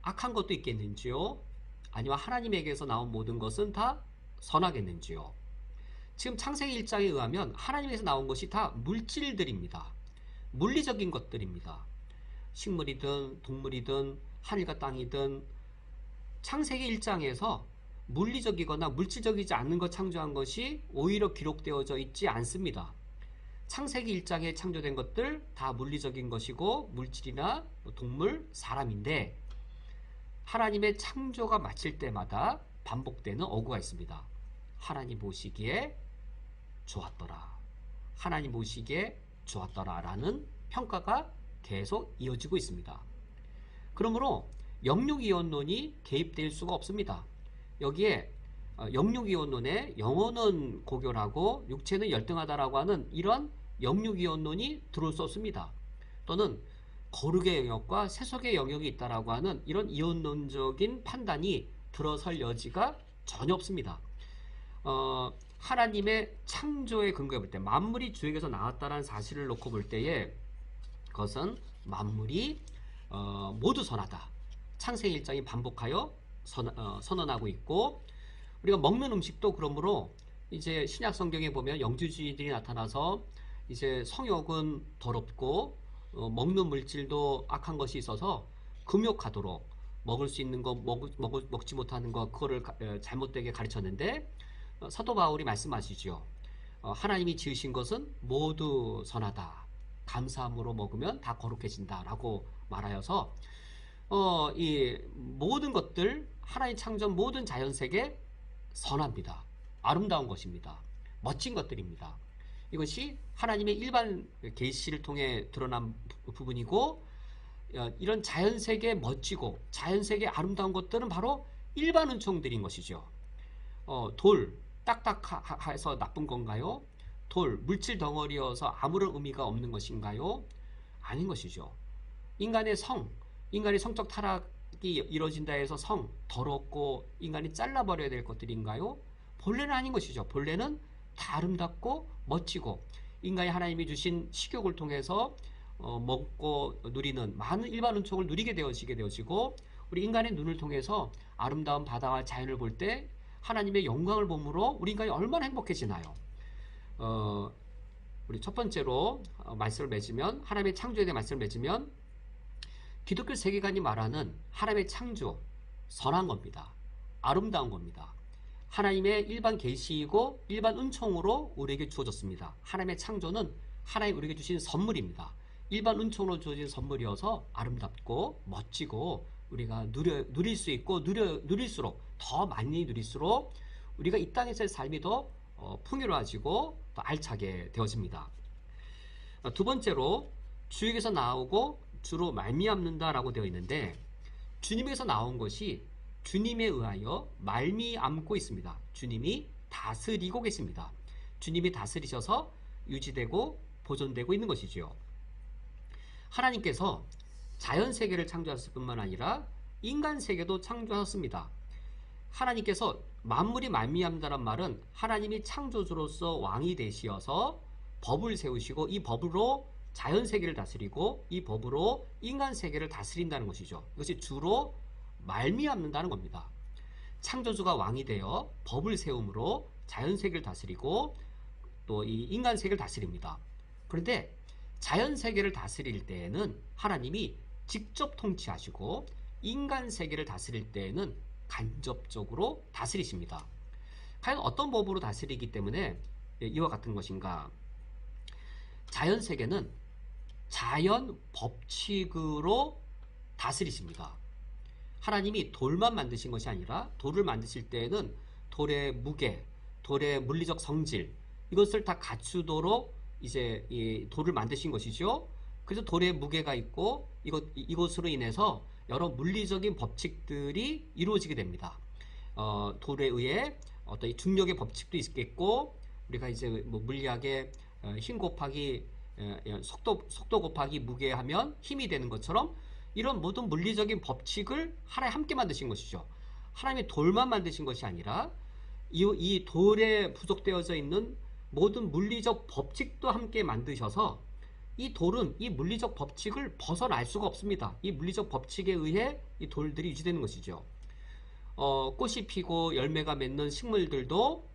악한 것도 있겠는지요? 아니면 하나님에게서 나온 모든 것은 다 선하겠는지요? 지금 창세기 1장에 의하면 하나님에서 나온 것이 다 물질들입니다. 물리적인 것들입니다. 식물이든 동물이든 하늘과 땅이든 창세기 1장에서 물리적이거나 물질적이지 않는 것 창조한 것이 오히려 기록되어져 있지 않습니다. 창세기 1장에 창조된 것들 다 물리적인 것이고 물질이나 동물, 사람인데 하나님의 창조가 마칠 때마다 반복되는 어구가 있습니다. 하나님 보시기에 좋았더라. 하나님 보시기에 좋았더라 라는 평가가 계속 이어지고 있습니다. 그러므로 영육이원론이 개입될 수가 없습니다. 여기에 영육이원론에 영혼은 고결하고 육체는 열등하다라고 하는 이런 영육이원론이 들어올 수 없습니다. 또는 거룩의 영역과 세속의 영역이 있다라고 하는 이런 이원론적인 판단이 들어설 여지가 전혀 없습니다. 하나님의 창조의 근거에 볼 때 만물이 주에게서 나왔다는 사실을 놓고 볼 때에 그것은 만물이 모두 선하다. 창세기 1장이 반복하여 선언하고 있고 우리가 먹는 음식도 그러므로 이제 신약 성경에 보면 영주주의들이 나타나서 이제 성욕은 더럽고 먹는 물질도 악한 것이 있어서 금욕하도록 먹을 수 있는 거 먹지 못하는 거 그거를 잘못되게 가르쳤는데 사도 바울이 말씀하시죠. 하나님이 지으신 것은 모두 선하다. 감사함으로 먹으면 다 거룩해진다 라고 말하여서 이 모든 것들 하나님 창조 모든 자연세계 선합니다. 아름다운 것입니다. 멋진 것들입니다. 이것이 하나님의 일반 계시를 통해 드러난 부분이고 이런 자연세계 멋지고 자연세계 아름다운 것들은 바로 일반 은총들인 것이죠. 돌, 딱딱해서 나쁜 건가요? 돌, 물질 덩어리여서 아무런 의미가 없는 것인가요? 아닌 것이죠. 인간의 인간의 성적 타락이 이루어진다 해서 더럽고 인간이 잘라버려야 될 것들인가요? 본래는 아닌 것이죠. 본래는 다 아름답고 멋지고 인간이 하나님이 주신 식욕을 통해서 먹고 누리는 많은 일반 은총을 누리게 되어지고 우리 인간의 눈을 통해서 아름다운 바다와 자연을 볼 때 하나님의 영광을 보므로 우리 인간이 얼마나 행복해지나요? 우리 첫 번째로 말씀을 맺으면 하나님의 창조에 대해 말씀을 맺으면 기독교 세계관이 말하는 하나님의 창조 선한 겁니다. 아름다운 겁니다. 하나님의 일반 계시이고 일반 은총으로 우리에게 주어졌습니다. 하나님의 창조는 하나님 우리에게 주신 선물입니다. 일반 은총으로 주어진 선물이어서 아름답고 멋지고 우리가 누릴 수 있고 누릴수록 더 많이 누릴수록 우리가 이 땅에서의 삶이 더 풍요로워지고 더 알차게 되어집니다. 두 번째로 주에게서 나오고 주로 말미암는다라고 되어 있는데 주님에게서 나온 것이 주님에 의하여 말미암고 있습니다. 주님이 다스리고 계십니다. 주님이 다스리셔서 유지되고 보존되고 있는 것이지요. 하나님께서 자연 세계를 창조하셨을 뿐만 아니라 인간 세계도 창조하셨습니다. 하나님께서 만물이 말미암다란 말은 하나님이 창조주로서 왕이 되시어서 법을 세우시고 이 법으로 자연 세계를 다스리고 이 법으로 인간 세계를 다스린다는 것이죠. 이것이 주로 말미암는다는 겁니다. 창조주가 왕이 되어 법을 세움으로 자연 세계를 다스리고 또 이 인간 세계를 다스립니다. 그런데 자연 세계를 다스릴 때에는 하나님이 직접 통치하시고 인간 세계를 다스릴 때에는 간접적으로 다스리십니다. 과연 어떤 법으로 다스리기 때문에 이와 같은 것인가? 자연 세계는 자연 법칙으로 다스리십니다. 하나님이 돌만 만드신 것이 아니라 돌을 만드실 때에는 돌의 무게, 돌의 물리적 성질 이것을 다 갖추도록 이제 이 돌을 만드신 것이죠. 그래서 돌의 무게가 있고 이것으로 인해서 여러 물리적인 법칙들이 이루어지게 됩니다. 돌에 의해 어떤 중력의 법칙도 있겠고 우리가 이제 뭐 물리학의 힘 곱하기 속도 곱하기 무게 하면 힘이 되는 것처럼 이런 모든 물리적인 법칙을 하나님 함께 만드신 것이죠. 하나님이 돌만 만드신 것이 아니라 이 돌에 부속되어져 있는 모든 물리적 법칙도 함께 만드셔서 이 돌은 이 물리적 법칙을 벗어날 수가 없습니다. 이 물리적 법칙에 의해 이 돌들이 유지되는 것이죠. 꽃이 피고 열매가 맺는 식물들도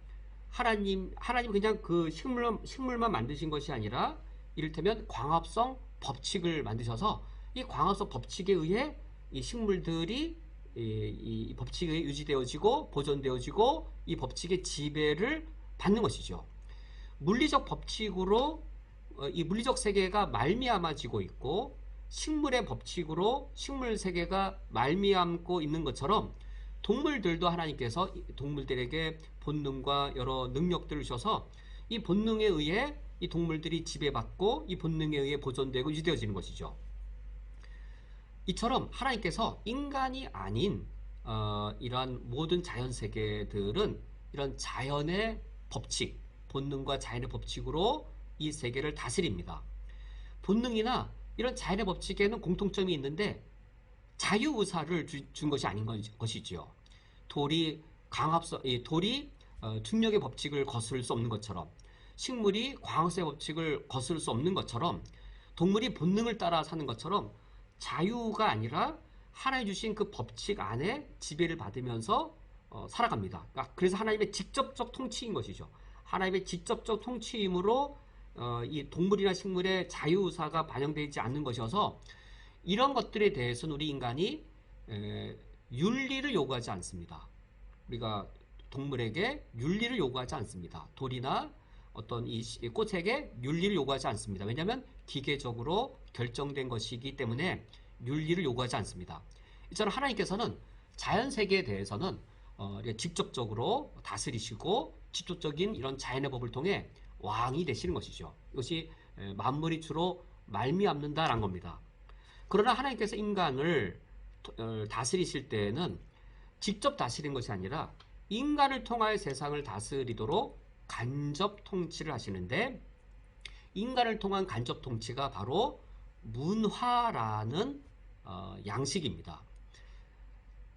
하나님 그냥 그 식물만 만드신 것이 아니라 이를테면 광합성 법칙을 만드셔서 이 광합성 법칙에 의해 이 식물들이 이 법칙에 유지되어지고 보존되어지고 이 법칙의 지배를 받는 것이죠. 물리적 법칙으로 이 물리적 세계가 말미암아지고 있고 식물의 법칙으로 식물 세계가 말미암고 있는 것처럼 동물들도 하나님께서 동물들에게 본능과 여러 능력들을 주셔서 이 본능에 의해 이 동물들이 지배받고 이 본능에 의해 보존되고 유지되어지는 것이죠. 이처럼 하나님께서 인간이 아닌 이러한 모든 자연 세계들은 이런 자연의 법칙, 본능과 자연의 법칙으로 이 세계를 다스립니다. 본능이나 이런 자연의 법칙에는 공통점이 있는데 자유의사를 준 것이 아닌 것이지요. 돌이 중력의 법칙을 거스를 수 없는 것처럼 식물이 광합성의 법칙을 거스를 수 없는 것처럼 동물이 본능을 따라 사는 것처럼 자유가 아니라 하나님 주신 그 법칙 안에 지배를 받으면서 살아갑니다. 그래서 하나님의 직접적 통치인 것이죠. 하나님의 직접적 통치임으로 이 동물이나 식물의 자유의사가 반영되지 않는 것이어서 이런 것들에 대해서는 우리 인간이 윤리를 요구하지 않습니다. 우리가 동물에게 윤리를 요구하지 않습니다. 돌이나 어떤 이 꽃에게 윤리를 요구하지 않습니다. 왜냐하면 기계적으로 결정된 것이기 때문에 윤리를 요구하지 않습니다. 이처럼 하나님께서는 자연세계에 대해서는 직접적으로 다스리시고 직접적인 이런 자연의 법을 통해 왕이 되시는 것이죠. 이것이 만물이 주로 말미암는다라는 겁니다. 그러나 하나님께서 인간을 다스리실 때에는 직접 다스리는 것이 아니라 인간을 통하여 세상을 다스리도록 간접 통치를 하시는데, 인간을 통한 간접 통치가 바로 문화라는 양식입니다.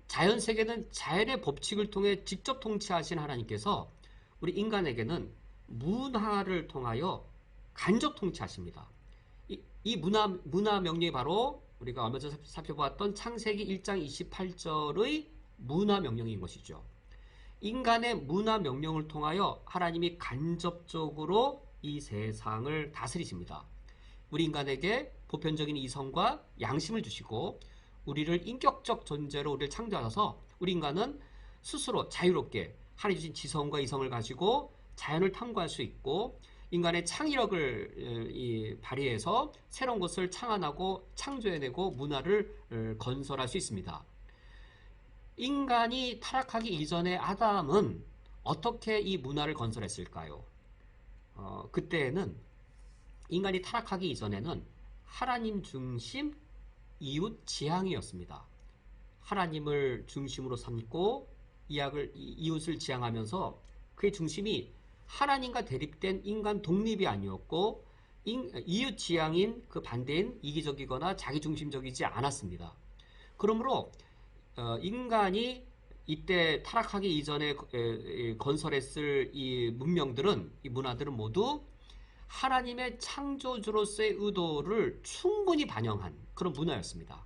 자연 세계는 자연의 법칙을 통해 직접 통치하신 하나님께서 우리 인간에게는 문화를 통하여 간접 통치하십니다. 이 문화 명령이 바로 우리가 얼마 전에 살펴보았던 창세기 1장 28절의 문화 명령인 것이죠. 인간의 문화 명령을 통하여 하나님이 간접적으로 이 세상을 다스리십니다. 우리 인간에게 보편적인 이성과 양심을 주시고 우리를 인격적 존재로 우리를 창조하셔서 우리 인간은 스스로 자유롭게 하나님 주신 지성과 이성을 가지고 자연을 탐구할 수 있고 인간의 창의력을 발휘해서 새로운 것을 창안하고 창조해내고 문화를 건설할 수 있습니다. 인간이 타락하기 이전에 아담은 어떻게 이 문화를 건설했을까요? 그때는 인간이 타락하기 이전에는 하나님 중심 이웃 지향이었습니다. 하나님을 중심으로 삼고 이웃을 지향하면서 그의 중심이 하나님과 대립된 인간 독립이 아니었고 이웃 지향인 그 반대인 이기적이거나 자기중심적이지 않았습니다. 그러므로 인간이 이때 타락하기 이전에 건설했을 이 문명들은, 이 문화들은 모두 하나님의 창조주로서의 의도를 충분히 반영한 그런 문화였습니다.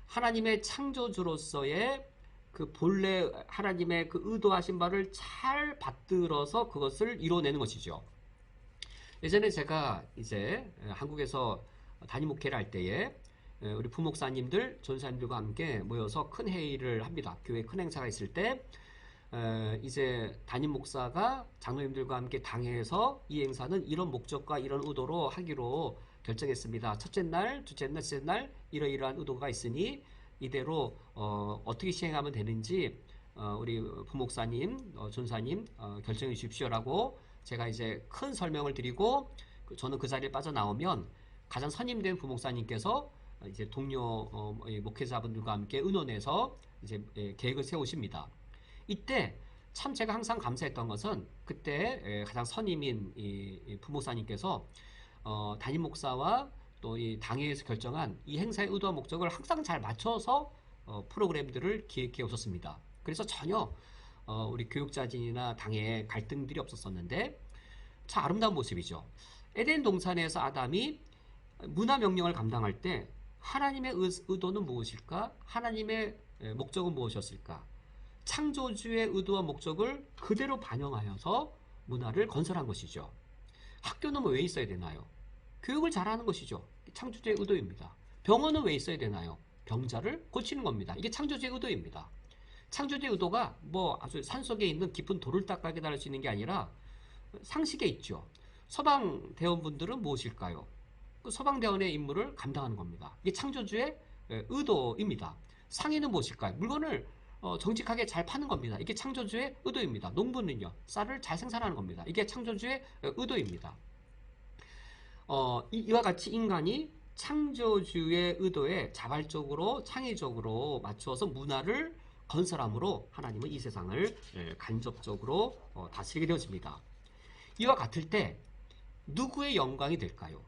하나님의 창조주로서의 그 본래 하나님의 그 의도하신 바를 잘 받들어서 그것을 이뤄내는 것이죠. 예전에 제가 이제 한국에서 담임 목회를 할 때에 우리 부목사님들, 전사님들과 함께 모여서 큰 회의를 합니다. 교회 큰 행사가 있을 때 이제 담임 목사가 장로님들과 함께 당회에서 이 행사는 이런 목적과 이런 의도로 하기로 결정했습니다. 첫째 날, 둘째 날, 셋째 날 이러이러한 의도가 있으니 이대로 어떻게 시행하면 되는지 우리 부목사님, 전사님 결정해 주십시오라고 제가 이제 큰 설명을 드리고 저는 그 자리에 빠져나오면 가장 선임된 부목사님께서 이제 동료 목회자분들과 함께 의논해서 이제 계획을 세우십니다. 이때 참 제가 항상 감사했던 것은 그때 가장 선임인 이 부목사님께서 담임 목사와 또 이 당회에서 결정한 이 행사의 의도와 목적을 항상 잘 맞춰서 프로그램들을 기획해 오셨습니다. 그래서 전혀 우리 교육자진이나 당회에 갈등들이 없었었는데 참 아름다운 모습이죠. 에덴 동산에서 아담이 문화 명령을 감당할 때 하나님의 의도는 무엇일까? 하나님의 목적은 무엇이었을까? 창조주의 의도와 목적을 그대로 반영하여서 문화를 건설한 것이죠. 학교는 왜 있어야 되나요? 교육을 잘하는 것이죠. 창조주의 의도입니다. 병원은 왜 있어야 되나요? 병자를 고치는 겁니다. 이게 창조주의 의도입니다. 창조주의 의도가 뭐 아주 산속에 있는 깊은 돌을 닦아 깨달을 수 있는 게 아니라 상식에 있죠. 서방대원분들은 무엇일까요? 그 서방대원의 임무를 감당하는 겁니다. 이게 창조주의 의도입니다. 상인은 무엇일까요? 물건을 정직하게 잘 파는 겁니다. 이게 창조주의 의도입니다. 농부는요, 쌀을 잘 생산하는 겁니다. 이게 창조주의 의도입니다. 이와 같이 인간이 창조주의 의도에 자발적으로 창의적으로 맞추어서 문화를 건설함으로 하나님은 이 세상을 간접적으로 다스리게 되어집니다. 이와 같을 때 누구의 영광이 될까요?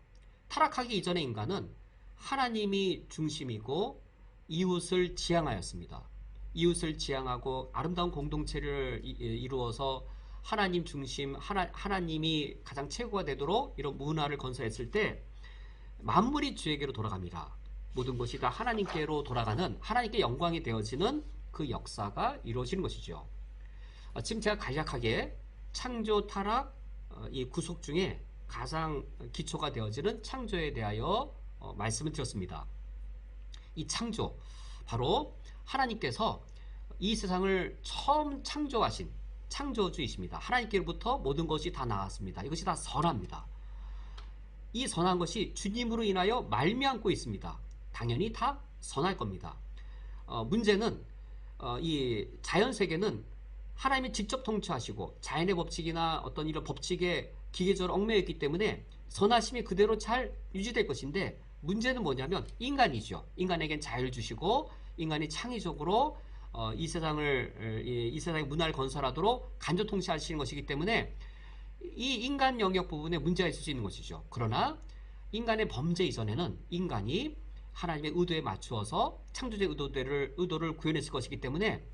타락하기 이전의 인간은 하나님이 중심이고 이웃을 지향하였습니다. 이웃을 지향하고 아름다운 공동체를 이루어서 하나님 중심, 하나님이 가장 최고가 되도록 이런 문화를 건설했을 때 만물이 주에게로 돌아갑니다. 모든 것이 다 하나님께로 돌아가는, 하나님께 영광이 되어지는 그 역사가 이루어지는 것이죠. 지금 제가 간략하게 창조, 타락, 이 구속 중에 가장 기초가 되어지는 창조에 대하여 말씀을 드렸습니다. 이 창조, 바로 하나님께서 이 세상을 처음 창조하신 창조주이십니다. 하나님께로부터 모든 것이 다 나왔습니다. 이것이 다 선합니다. 이 선한 것이 주님으로 인하여 말미암고 있습니다. 당연히 다 선할 겁니다. 문제는 이 자연세계는 하나님이 직접 통치하시고 자연의 법칙이나 어떤 이런 법칙에 기계적으로 얽매여 있기 때문에 선하심이 그대로 잘 유지될 것인데, 문제는 뭐냐면 인간이죠. 인간에겐 자유를 주시고 인간이 창의적으로 이 세상의 문화를 건설하도록 간접 통치하시는 것이기 때문에 이 인간 영역 부분에 문제가 있을 수 있는 것이죠. 그러나 인간의 범죄 이전에는 인간이 하나님의 의도에 맞추어서 창조주의 의도를 구현했을 것이기 때문에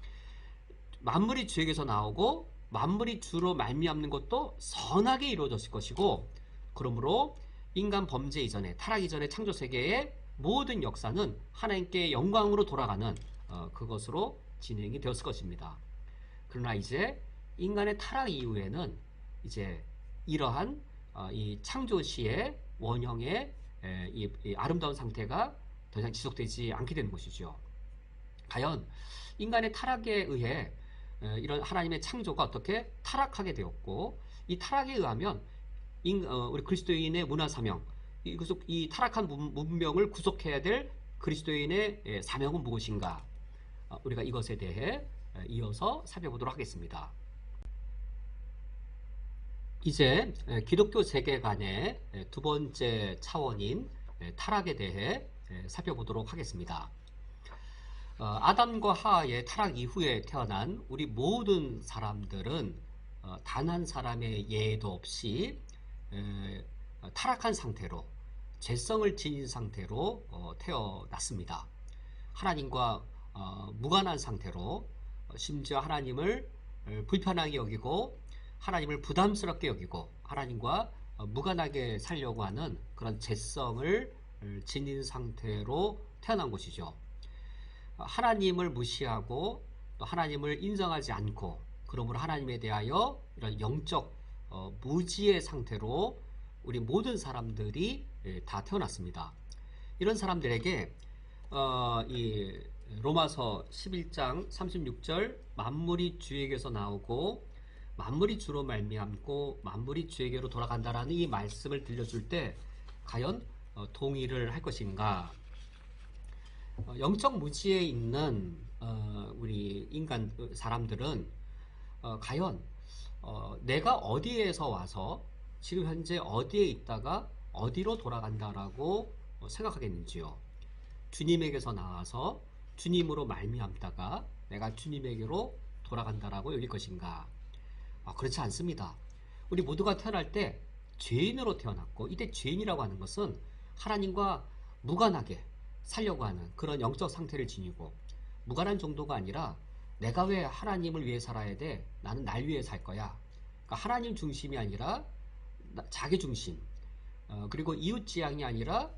만물이 주에게서 나오고 만물이 주로 말미암는 것도 선하게 이루어졌을 것이고, 그러므로 인간 범죄 이전에, 타락 이전의 창조 세계의 모든 역사는 하나님께 영광으로 돌아가는 그것으로 진행이 되었을 것입니다. 그러나 이제 인간의 타락 이후에는 이제 이러한 이 창조시의 원형의 이 아름다운 상태가 더 이상 지속되지 않게 되는 것이죠. 과연 인간의 타락에 의해 이런 하나님의 창조가 어떻게 타락하게 되었고, 이 타락에 의하면 우리 그리스도인의 문화사명, 이 타락한 문명을 구속해야 될 그리스도인의 사명은 무엇인가? 우리가 이것에 대해 이어서 살펴보도록 하겠습니다. 이제 기독교 세계관의 두 번째 차원인 타락에 대해 살펴보도록 하겠습니다. 아담과 하와의 타락 이후에 태어난 우리 모든 사람들은 단 한 사람의 예외도 없이 타락한 상태로, 죄성을 지닌 상태로 태어났습니다. 하나님과 무관한 상태로, 심지어 하나님을 불편하게 여기고 하나님을 부담스럽게 여기고 하나님과 무관하게 살려고 하는 그런 죄성을 지닌 상태로 태어난 것이죠. 하나님을 무시하고 또 하나님을 인정하지 않고, 그러므로 하나님에 대하여 이런 영적 무지의 상태로 우리 모든 사람들이 다 태어났습니다. 이런 사람들에게 이 로마서 11장 36절 만물이 주에게서 나오고 만물이 주로 말미암고 만물이 주에게로 돌아간다라는 이 말씀을 들려줄 때 과연 동의를 할 것인가? 영적 무지에 있는 우리 인간 사람들은 과연 내가 어디에서 와서 지금 현재 어디에 있다가 어디로 돌아간다라고 생각하겠는지요. 주님에게서 나와서 주님으로 말미암다가 내가 주님에게로 돌아간다라고 여길 것인가? 그렇지 않습니다. 우리 모두가 태어날 때 죄인으로 태어났고, 이때 죄인이라고 하는 것은 하나님과 무관하게 살려고 하는 그런 영적 상태를 지니고, 무관한 정도가 아니라 내가 왜 하나님을 위해 살아야 돼? 나는 날 위해 살 거야. 그러니까 하나님 중심이 아니라 자기 중심, 그리고 이웃지향이 아니라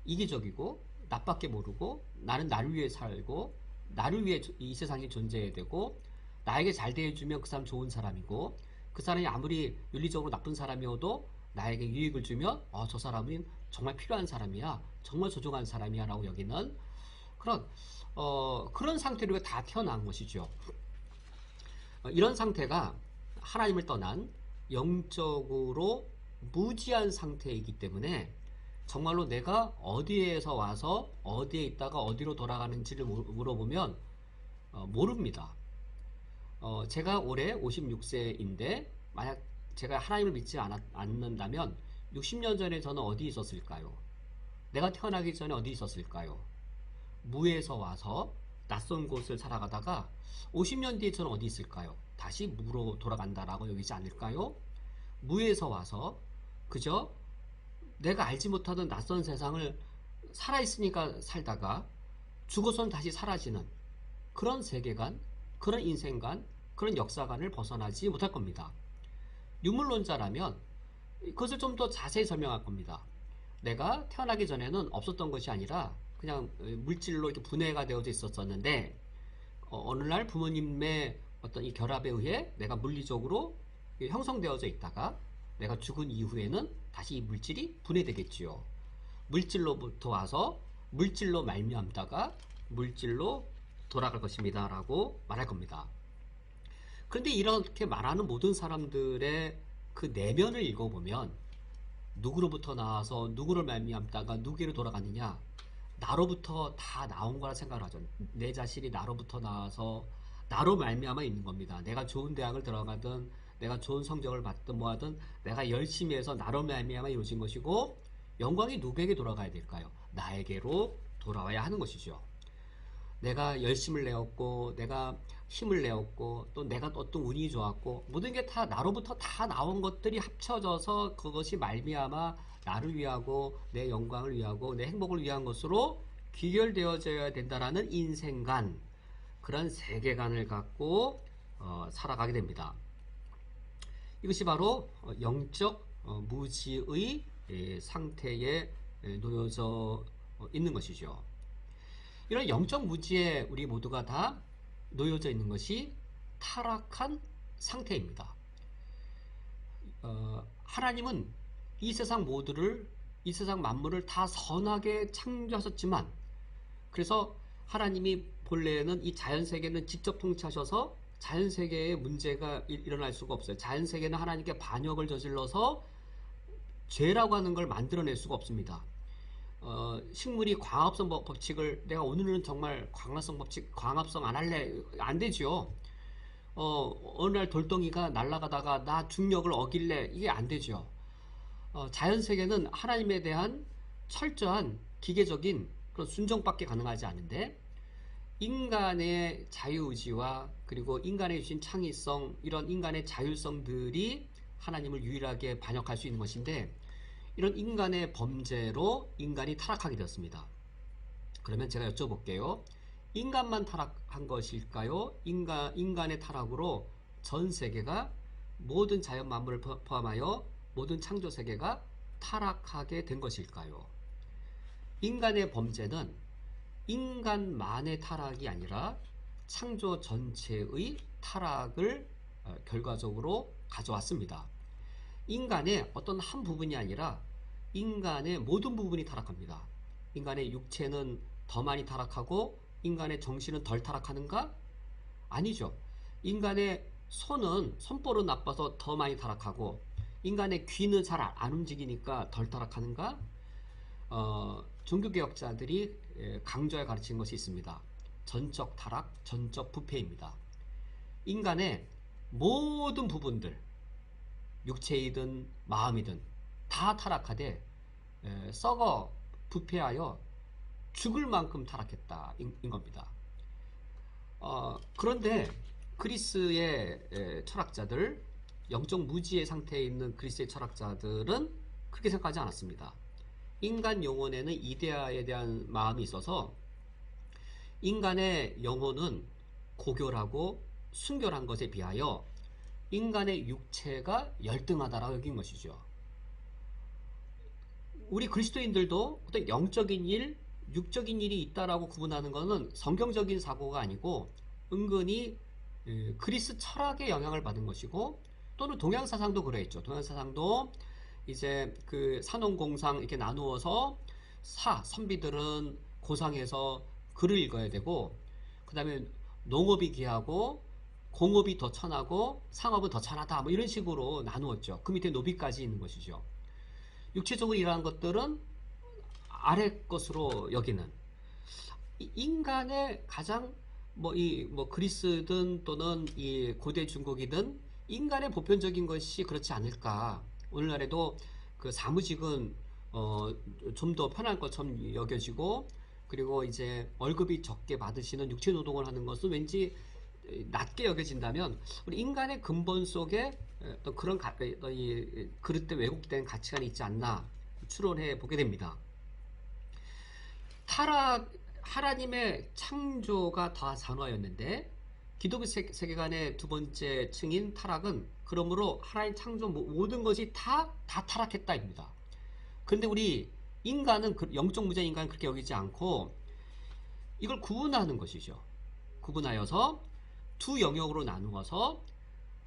이기적이고 나밖에 모르고 나는 나를 위해 살고 나를 위해 이 세상에 존재해야 되고, 나에게 잘 대해주면 그 사람 좋은 사람이고, 그 사람이 아무리 윤리적으로 나쁜 사람이어도 나에게 유익을 주면 저 사람은 정말 필요한 사람이야, 정말 소중한 사람이야 라고 여기는 그런 상태로 다 태어난 것이죠. 이런 상태가 하나님을 떠난 영적으로 무지한 상태이기 때문에 정말로 내가 어디에서 와서 어디에 있다가 어디로 돌아가는지를 물어보면 모릅니다. 제가 올해 56세인데 만약 제가 하나님을 믿지 않는다면 60년 전에 저는 어디 있었을까요? 내가 태어나기 전에 어디 있었을까요? 무에서 와서 낯선 곳을 살아가다가 50년 뒤에 저는 어디 있을까요? 다시 무로 돌아간다라고 여기지 않을까요? 무에서 와서 그저 내가 알지 못하던 낯선 세상을 살아있으니까 살다가 죽어선 다시 사라지는 그런 세계관, 그런 인생관, 그런 역사관을 벗어나지 못할 겁니다. 유물론자라면 그것을 좀 더 자세히 설명할 겁니다. 내가 태어나기 전에는 없었던 것이 아니라 그냥 물질로 이렇게 분해가 되어져 있었었는데 어느 날 부모님의 어떤 이 결합에 의해 내가 물리적으로 형성되어져 있다가 내가 죽은 이후에는 다시 이 물질이 분해되겠지요. 물질로부터 와서 물질로 말미암다가 물질로 돌아갈 것입니다 라고 말할 겁니다. 그런데 이렇게 말하는 모든 사람들의 그 내면을 읽어보면 누구로부터 나와서 누구를 말미암다가 누구로 돌아가느냐, 나로부터 다 나온 거라 생각을 하죠. 내 자신이 나로부터 나와서 나로 말미암아 있는 겁니다. 내가 좋은 대학을 들어가든 내가 좋은 성적을 받든 뭐하든 내가 열심히 해서 나로 말미암아 이루어진 것이고, 영광이 누구에게 돌아가야 될까요? 나에게로 돌아와야 하는 것이죠. 내가 열심을 내었고 내가 힘을 내었고 또 내가 또 어떤 운이 좋았고 모든 게 다 나로부터 다 나온 것들이 합쳐져서 그것이 말미암아 나를 위하고 내 영광을 위하고 내 행복을 위한 것으로 귀결되어져야 된다라는 인생관, 그런 세계관을 갖고 살아가게 됩니다. 이것이 바로 영적 무지의 상태에 놓여져 있는 것이죠. 이런 영적 무지에 우리 모두가 다 놓여져 있는 것이 타락한 상태입니다. 하나님은 이 세상 모두를, 이 세상 만물을 다 선하게 창조하셨지만, 그래서 하나님이 본래는 이 자연세계는 직접 통치하셔서 자연세계에 문제가 일어날 수가 없어요. 자연세계는 하나님께 반역을 저질러서 죄라고 하는 걸 만들어낼 수가 없습니다. 식물이 광합성 법칙을 내가 오늘은 정말 광합성 법칙, 광합성 안 할래, 안 되죠. 어느 날 돌덩이가 날아가다가 나 중력을 어길래, 이게 안 되죠. 자연세계는 하나님에 대한 철저한 기계적인 그런 순종밖에 가능하지 않은데, 인간의 자유의지와 그리고 인간의 주신 창의성, 이런 인간의 자율성들이 하나님을 유일하게 반역할 수 있는 것인데, 이런 인간의 범죄로 인간이 타락하게 되었습니다. 그러면 제가 여쭤볼게요. 인간만 타락한 것일까요? 인간의 타락으로 전 세계가, 모든 자연 만물을 포함하여 모든 창조 세계가 타락하게 된 것일까요? 인간의 범죄는 인간만의 타락이 아니라 창조 전체의 타락을 결과적으로 가져왔습니다. 인간의 어떤 한 부분이 아니라 인간의 모든 부분이 타락합니다. 인간의 육체는 더 많이 타락하고 인간의 정신은 덜 타락하는가? 아니죠. 인간의 손볼은 나빠서 더 많이 타락하고 인간의 귀는 잘 안 움직이니까 덜 타락하는가? 종교개혁자들이 강조해 가르친 것이 있습니다. 전적 타락, 전적 부패입니다. 인간의 모든 부분들, 육체이든 마음이든 다 타락하되 썩어 부패하여 죽을 만큼 타락했다인 겁니다. 그런데 그리스의 철학자들, 영적 무지의 상태에 있는 그리스의 철학자들은 그렇게 생각하지 않았습니다. 인간 영혼에는 이데아에 대한 마음이 있어서 인간의 영혼은 고결하고 순결한 것에 비하여 인간의 육체가 열등하다라고 여긴 것이죠. 우리 그리스도인들도 어떤 영적인 일, 육적인 일이 있다라고 구분하는 것은 성경적인 사고가 아니고 은근히 그리스 철학의 영향을 받은 것이고, 또는 동양 사상도 그랬죠. 동양 사상도 이제 그 산업공상 이렇게 나누어서 선비들은 고상해서 글을 읽어야 되고, 그 다음에 농업이 귀하고 공업이 더 천하고 상업은 더 천하다, 뭐 이런 식으로 나누었죠. 그 밑에 노비까지 있는 것이죠. 육체적으로 일하는 것들은 아래 것으로 여기는, 인간의 가장 그리스든 또는 이 고대 중국이든 인간의 보편적인 것이 그렇지 않을까. 오늘날에도 그 사무직은 좀 더 편할 것처럼 여겨지고, 그리고 이제 월급이 적게 받으시는 육체 노동을 하는 것은 왠지 낮게 여겨진다면, 우리 인간의 근본 속에 또 그런 그릇된 왜곡된 가치관이 있지 않나 추론해 보게 됩니다. 하나님의 창조가 다 산화였는데, 기독교 세계관의 두 번째 층인 타락은 그러므로 하나님 창조 모든 것이 다 타락했다입니다. 그런데 우리 인간은, 영적 무죄 인간은 그렇게 여기지 않고 이걸 구분하는 것이죠. 구분하여서 두 영역으로 나누어서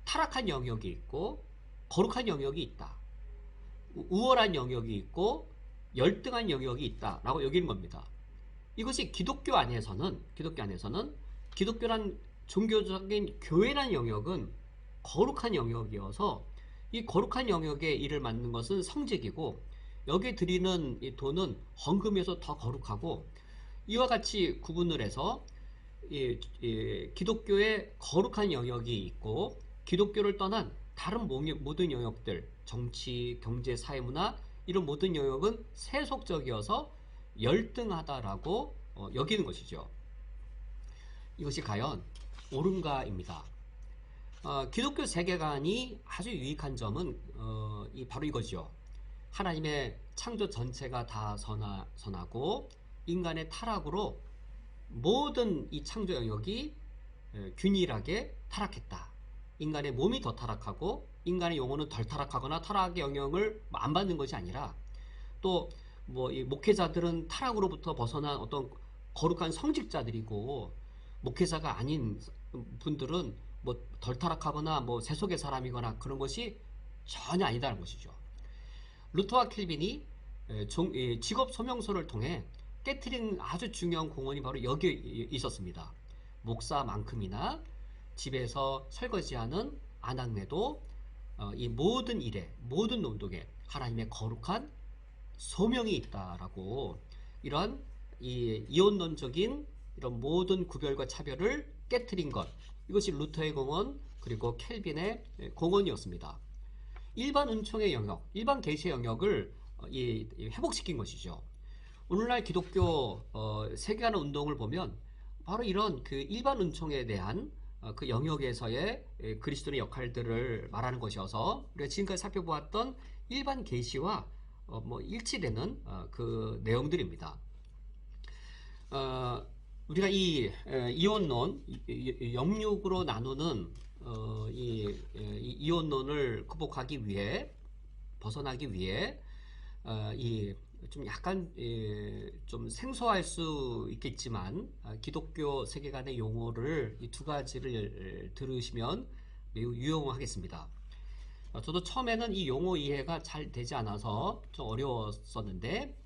타락한 영역이 있고 거룩한 영역이 있다. 우월한 영역이 있고 열등한 영역이 있다라고 여기는 겁니다. 이것이 기독교 안에서는 기독교란 종교적인 교회란 영역은 거룩한 영역이어서, 이 거룩한 영역에 일을 맡는 것은 성직이고, 여기에 드리는 이 돈은 헌금에서 더 거룩하고, 이와 같이 구분을 해서 기독교의 거룩한 영역이 있고, 기독교를 떠난 다른 모든 영역들, 정치, 경제, 사회, 문화, 이런 모든 영역은 세속적이어서 열등하다라고 여기는 것이죠. 이것이 과연 옳은가입니다. 기독교 세계관이 아주 유익한 점은 바로 이거죠. 하나님의 창조 전체가 다 선하고 인간의 타락으로 모든 이 창조 영역이 균일하게 타락했다. 인간의 몸이 더 타락하고 인간의 영혼은 덜 타락하거나 타락의 영향을 안 받는 것이 아니라 또 뭐 이 목회자들은 타락으로부터 벗어난 어떤 거룩한 성직자들이고 목회자가 아닌 분들은 뭐 덜 타락하거나 뭐 세속의 사람이거나 그런 것이 전혀 아니다는 것이죠. 루터와 켈빈이 직업 소명서를 통해 깨트린 아주 중요한 공헌이 바로 여기에 있었습니다. 목사만큼이나 집에서 설거지하는 아낙네도 이 모든 일에 모든 논독에 하나님의 거룩한 소명이 있다라고 이런 이혼론적인 이런 모든 구별과 차별을 깨트린 것, 이것이 루터의 공헌 그리고 켈빈의 공헌이었습니다. 일반 은총의 영역, 일반 계시의 영역을 회복시킨 것이죠. 오늘날 기독교 세계관 운동을 보면 바로 이런 그 일반 은총에 대한 그 영역에서의 그리스도의 역할들을 말하는 것이어서 우리가 지금까지 살펴보았던 일반 계시와 뭐 일치되는 그 내용들입니다. 우리가 이 이혼론, 영육으로 나누는 이혼론을 극복하기 위해 벗어나기 위해 좀 약간 좀 생소할 수 있겠지만 기독교 세계관의 용어를 이 두 가지를 들으시면 매우 유용하겠습니다. 저도 처음에는 이 용어 이해가 잘 되지 않아서 좀 어려웠었는데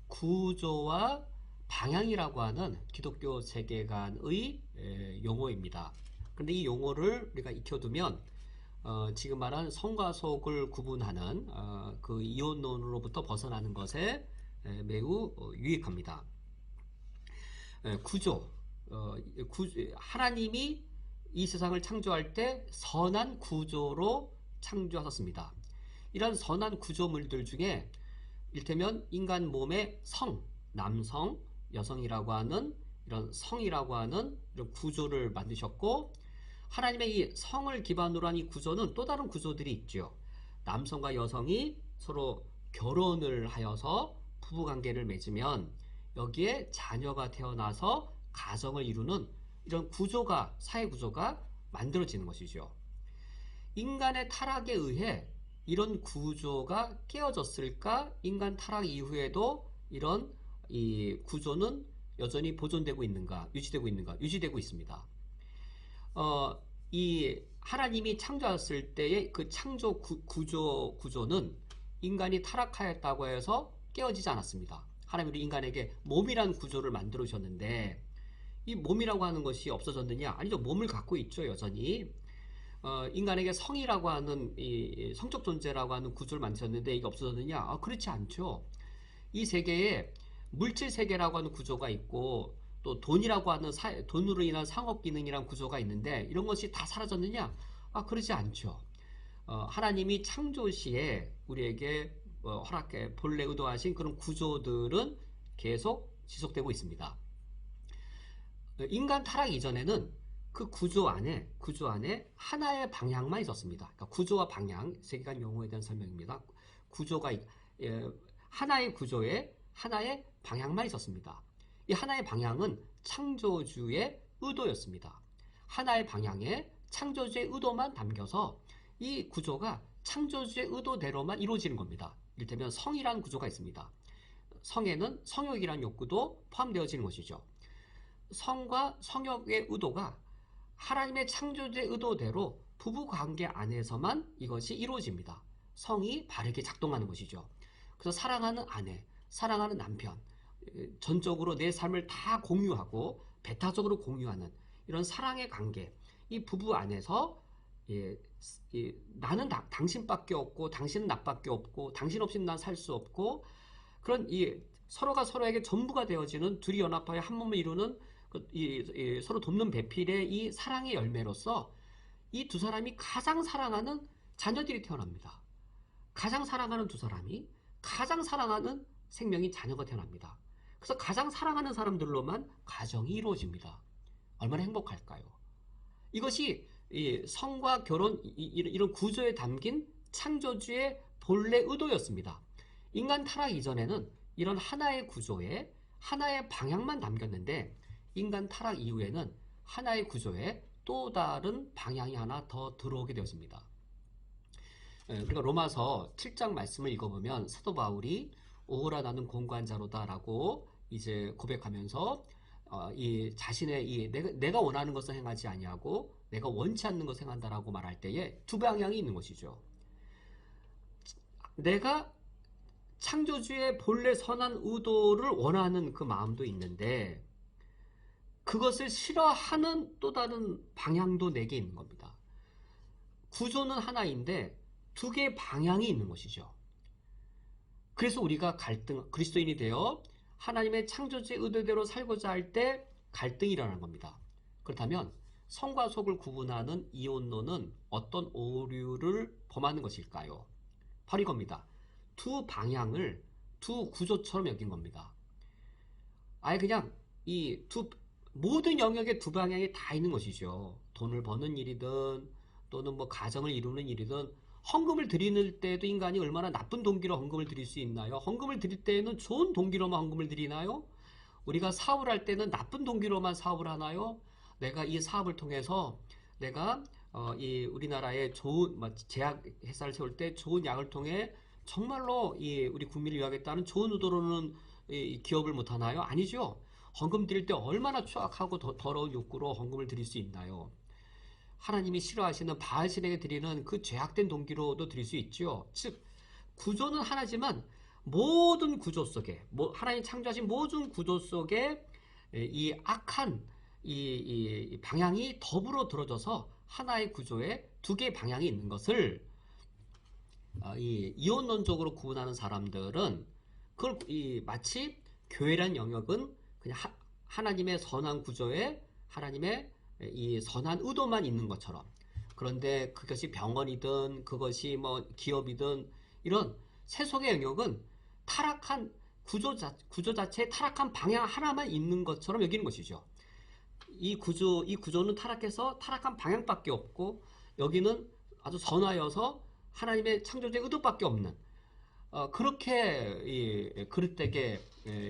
구조와 방향이라고 하는 기독교 세계관의 용어입니다. 그런데 이 용어를 우리가 익혀두면 지금 말한 성과 속을 구분하는 그 이혼론으로부터 벗어나는 것에 매우 유익합니다. 구조, 하나님이 이 세상을 창조할 때 선한 구조로 창조하셨습니다. 이런 선한 구조물들 중에 이를테면 인간 몸의 성, 남성, 여성이라고 하는 이런 성이라고 하는 이런 구조를 만드셨고, 하나님의 이 성을 기반으로 한 이 구조는 또 다른 구조들이 있죠. 남성과 여성이 서로 결혼을 하여서 부부관계를 맺으면 여기에 자녀가 태어나서 가정을 이루는 이런 구조가, 사회구조가 만들어지는 것이죠. 인간의 타락에 의해 이런 구조가 깨어졌을까? 인간 타락 이후에도 이런 이 구조는 여전히 보존되고 있는가? 유지되고 있는가? 유지되고 있습니다. 이 하나님이 창조했을 때의 그 창조 구조는 인간이 타락하였다고 해서 깨어지지 않았습니다. 하나님이 인간에게 몸이란 구조를 만들어 주셨는데 이 몸이라고 하는 것이 없어졌느냐? 아니죠. 몸을 갖고 있죠. 여전히. 인간에게 성이라고 하는 이 성적 존재라고 하는 구조를 만드셨는데 이게 없어졌느냐? 그렇지 않죠. 이 세계에 물질 세계라고 하는 구조가 있고 또 돈이라고 하는 돈으로 인한 상업 기능이란 구조가 있는데 이런 것이 다 사라졌느냐? 그렇지 않죠. 하나님이 창조 시에 우리에게 허락해 본래 의도하신 그런 구조들은 계속 지속되고 있습니다. 인간 타락 이전에는 그 구조 안에 하나의 방향만 있었습니다. 그러니까 구조와 방향, 세계관 용어에 대한 설명입니다. 구조가 하나의 구조에 하나의 방향만 있었습니다. 이 하나의 방향은 창조주의 의도였습니다. 하나의 방향에 창조주의 의도만 담겨서 이 구조가 창조주의 의도대로만 이루어지는 겁니다. 이를테면 성이라는 구조가 있습니다. 성에는 성욕이라는 욕구도 포함되어지는 것이죠. 성과 성욕의 의도가 하나님의 창조주의 의도대로 부부관계 안에서만 이것이 이루어집니다. 성이 바르게 작동하는 것이죠. 그래서 사랑하는 아내, 사랑하는 남편, 전적으로 내 삶을 다 공유하고 배타적으로 공유하는 이런 사랑의 관계, 이 부부 안에서 나는 당신밖에 없고 당신은 나밖에 없고 당신 없이는 난 살 수 없고 그런 서로가 서로에게 전부가 되어지는 둘이 연합하여 한 몸을 이루는 서로 돕는 배필의 이 사랑의 열매로서 이 두 사람이 가장 사랑하는 자녀들이 태어납니다. 가장 사랑하는 두 사람이 가장 사랑하는 생명이 자녀가 태어납니다. 그래서 가장 사랑하는 사람들로만 가정이 이루어집니다. 얼마나 행복할까요? 이것이 이 성과 결혼 이런 구조에 담긴 창조주의 본래 의도였습니다. 인간 타락 이전에는 이런 하나의 구조에 하나의 방향만 담겼는데 인간 타락 이후에는 하나의 구조에 또 다른 방향이 하나 더 들어오게 되었습니다. 우리가 로마서 7장 말씀을 읽어보면 사도 바울이 오호라 나는 공관자로다라고 이제 고백하면서 이 자신의 내가 원하는 것을 행하지 아니하고 내가 원치 않는 것을 행한다라고 말할 때에 두 방향이 있는 것이죠. 내가 창조주의 본래 선한 의도를 원하는 그 마음도 있는데 그것을 싫어하는 또 다른 방향도 내게 있는 겁니다. 구조는 하나인데 두 개의 방향이 있는 것이죠. 그래서 우리가 그리스도인이 되어 하나님의 창조주의 의도대로 살고자 할 때 갈등이 일어나는 겁니다. 그렇다면 성과 속을 구분하는 이혼론은 어떤 오류를 범하는 것일까요? 바로 이겁니다. 두 방향을 두 구조처럼 여긴 겁니다. 아예 그냥 모든 영역에 두 방향이 다 있는 것이죠. 돈을 버는 일이든 또는 뭐 가정을 이루는 일이든 헌금을 드리는 때도 인간이 얼마나 나쁜 동기로 헌금을 드릴 수 있나요? 헌금을 드릴 때는 좋은 동기로만 헌금을 드리나요? 우리가 사업을 할 때는 나쁜 동기로만 사업을 하나요? 내가 이 사업을 통해서 내가 이 우리나라에 좋은 제약 회사를 세울 때 좋은 약을 통해 정말로 우리 국민을 위하겠다는 좋은 의도로는 이 기업을 못 하나요? 아니죠. 헌금 드릴 때 얼마나 추악하고 더러운 욕구로 헌금을 드릴 수 있나요? 하나님이 싫어하시는 바알신에게 드리는 그 죄악된 동기로도 드릴 수 있죠. 즉 구조는 하나지만 모든 구조 속에 하나님 창조하신 모든 구조 속에 이 악한 이 방향이 더불어 들어져서 하나의 구조에 두 개의 방향이 있는 것을 이 이혼론적으로 구분하는 사람들은 그걸 마치 교회란 영역은 그냥 하나님의 선한 구조에 하나님의 이 선한 의도만 있는 것처럼, 그런데 그것이 병원이든 그것이 뭐 기업이든 이런 세속의 영역은 타락한 구조 자체에 타락한 방향 하나만 있는 것처럼 여기는 것이죠. 이 구조는 타락해서 타락한 방향밖에 없고 여기는 아주 선하여서 하나님의 창조주의 의도밖에 없는 그렇게 그릇되게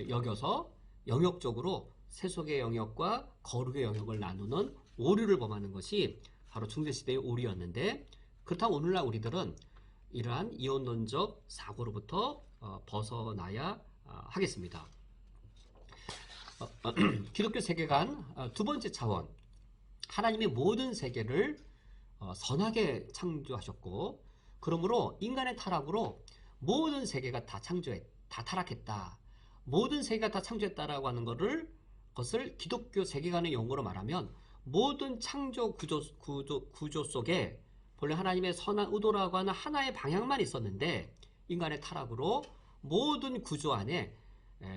여겨서 영역적으로 세속의 영역과 거룩의 영역을 나누는 오류를 범하는 것이 바로 중세시대의 오류였는데, 그렇다고 오늘날 우리들은 이러한 이혼론적 사고로부터 벗어나야 하겠습니다. 기독교 세계관 두 번째 차원, 하나님이 모든 세계를 선하게 창조하셨고 그러므로 인간의 타락으로 모든 세계가 다 타락했다. 모든 세계가 다 창조했다라고 하는 것을 기독교 세계관의 용어로 말하면 모든 창조 구조 속에 본래 하나님의 선한 의도라고 하는 하나의 방향만 있었는데 인간의 타락으로 모든 구조 안에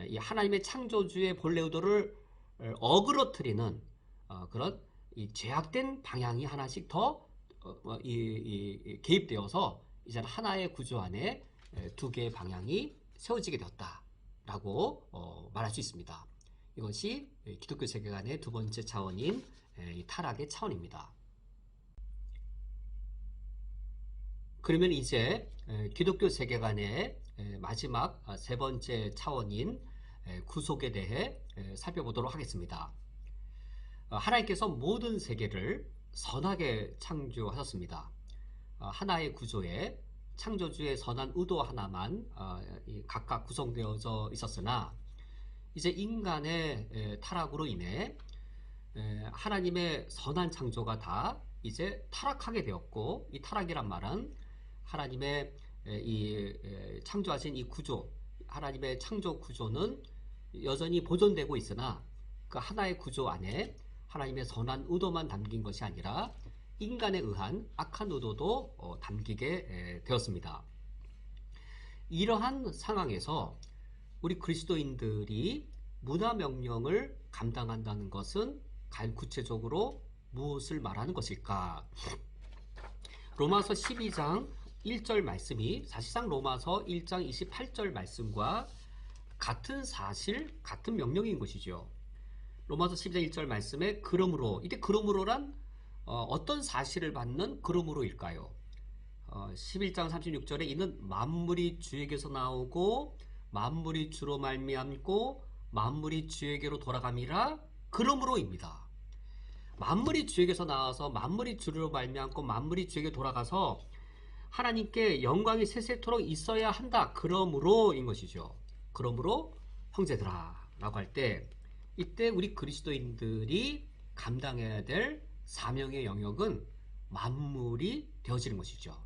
이 하나님의 창조주의 본래 의도를 어그러뜨리는 그런 이 죄악된 방향이 하나씩 더 개입되어서 이제 하나의 구조 안에 두 개의 방향이 세워지게 되었다라고 말할 수 있습니다. 이것이 기독교 세계관의 두 번째 차원인 타락의 차원입니다. 그러면 이제 기독교 세계관의 마지막 세 번째 차원인 구속에 대해 살펴보도록 하겠습니다. 하나님께서 모든 세계를 선하게 창조하셨습니다. 하나의 구조에 창조주의 선한 의도 하나만 각각 구성되어져 있었으나 이제 인간의 타락으로 인해 하나님의 선한 창조가 다 이제 타락하게 되었고, 이 타락이란 말은 하나님의 창조하신 이 구조, 하나님의 창조 구조는 여전히 보존되고 있으나 그 하나의 구조 안에 하나님의 선한 의도만 담긴 것이 아니라 인간에 의한 악한 의도도 담기게 되었습니다. 이러한 상황에서 우리 그리스도인들이 문화명령을 감당한다는 것은 구체적으로 무엇을 말하는 것일까? 로마서 12장 1절 말씀이 사실상 로마서 1장 28절 말씀과 같은 사실, 같은 명령인 것이죠. 로마서 12장 1절 말씀에 그러므로, 이때 그러므로란 어떤 사실을 받는 그러므로일까요? 11장 36절에 이는 만물이 주에게서 나오고 만물이 주로 말미암고 만물이 주에게로 돌아감이라 그러므로입니다. 만물이 주에게서 나와서 만물이 주로 말미암고 만물이 주에게 돌아가서 하나님께 영광이 세세토록 있어야 한다. 그러므로인 것이죠. 그러므로 형제들아 라고 할 때 이때 우리 그리스도인들이 감당해야 될 사명의 영역은 만물이 되어지는 것이죠.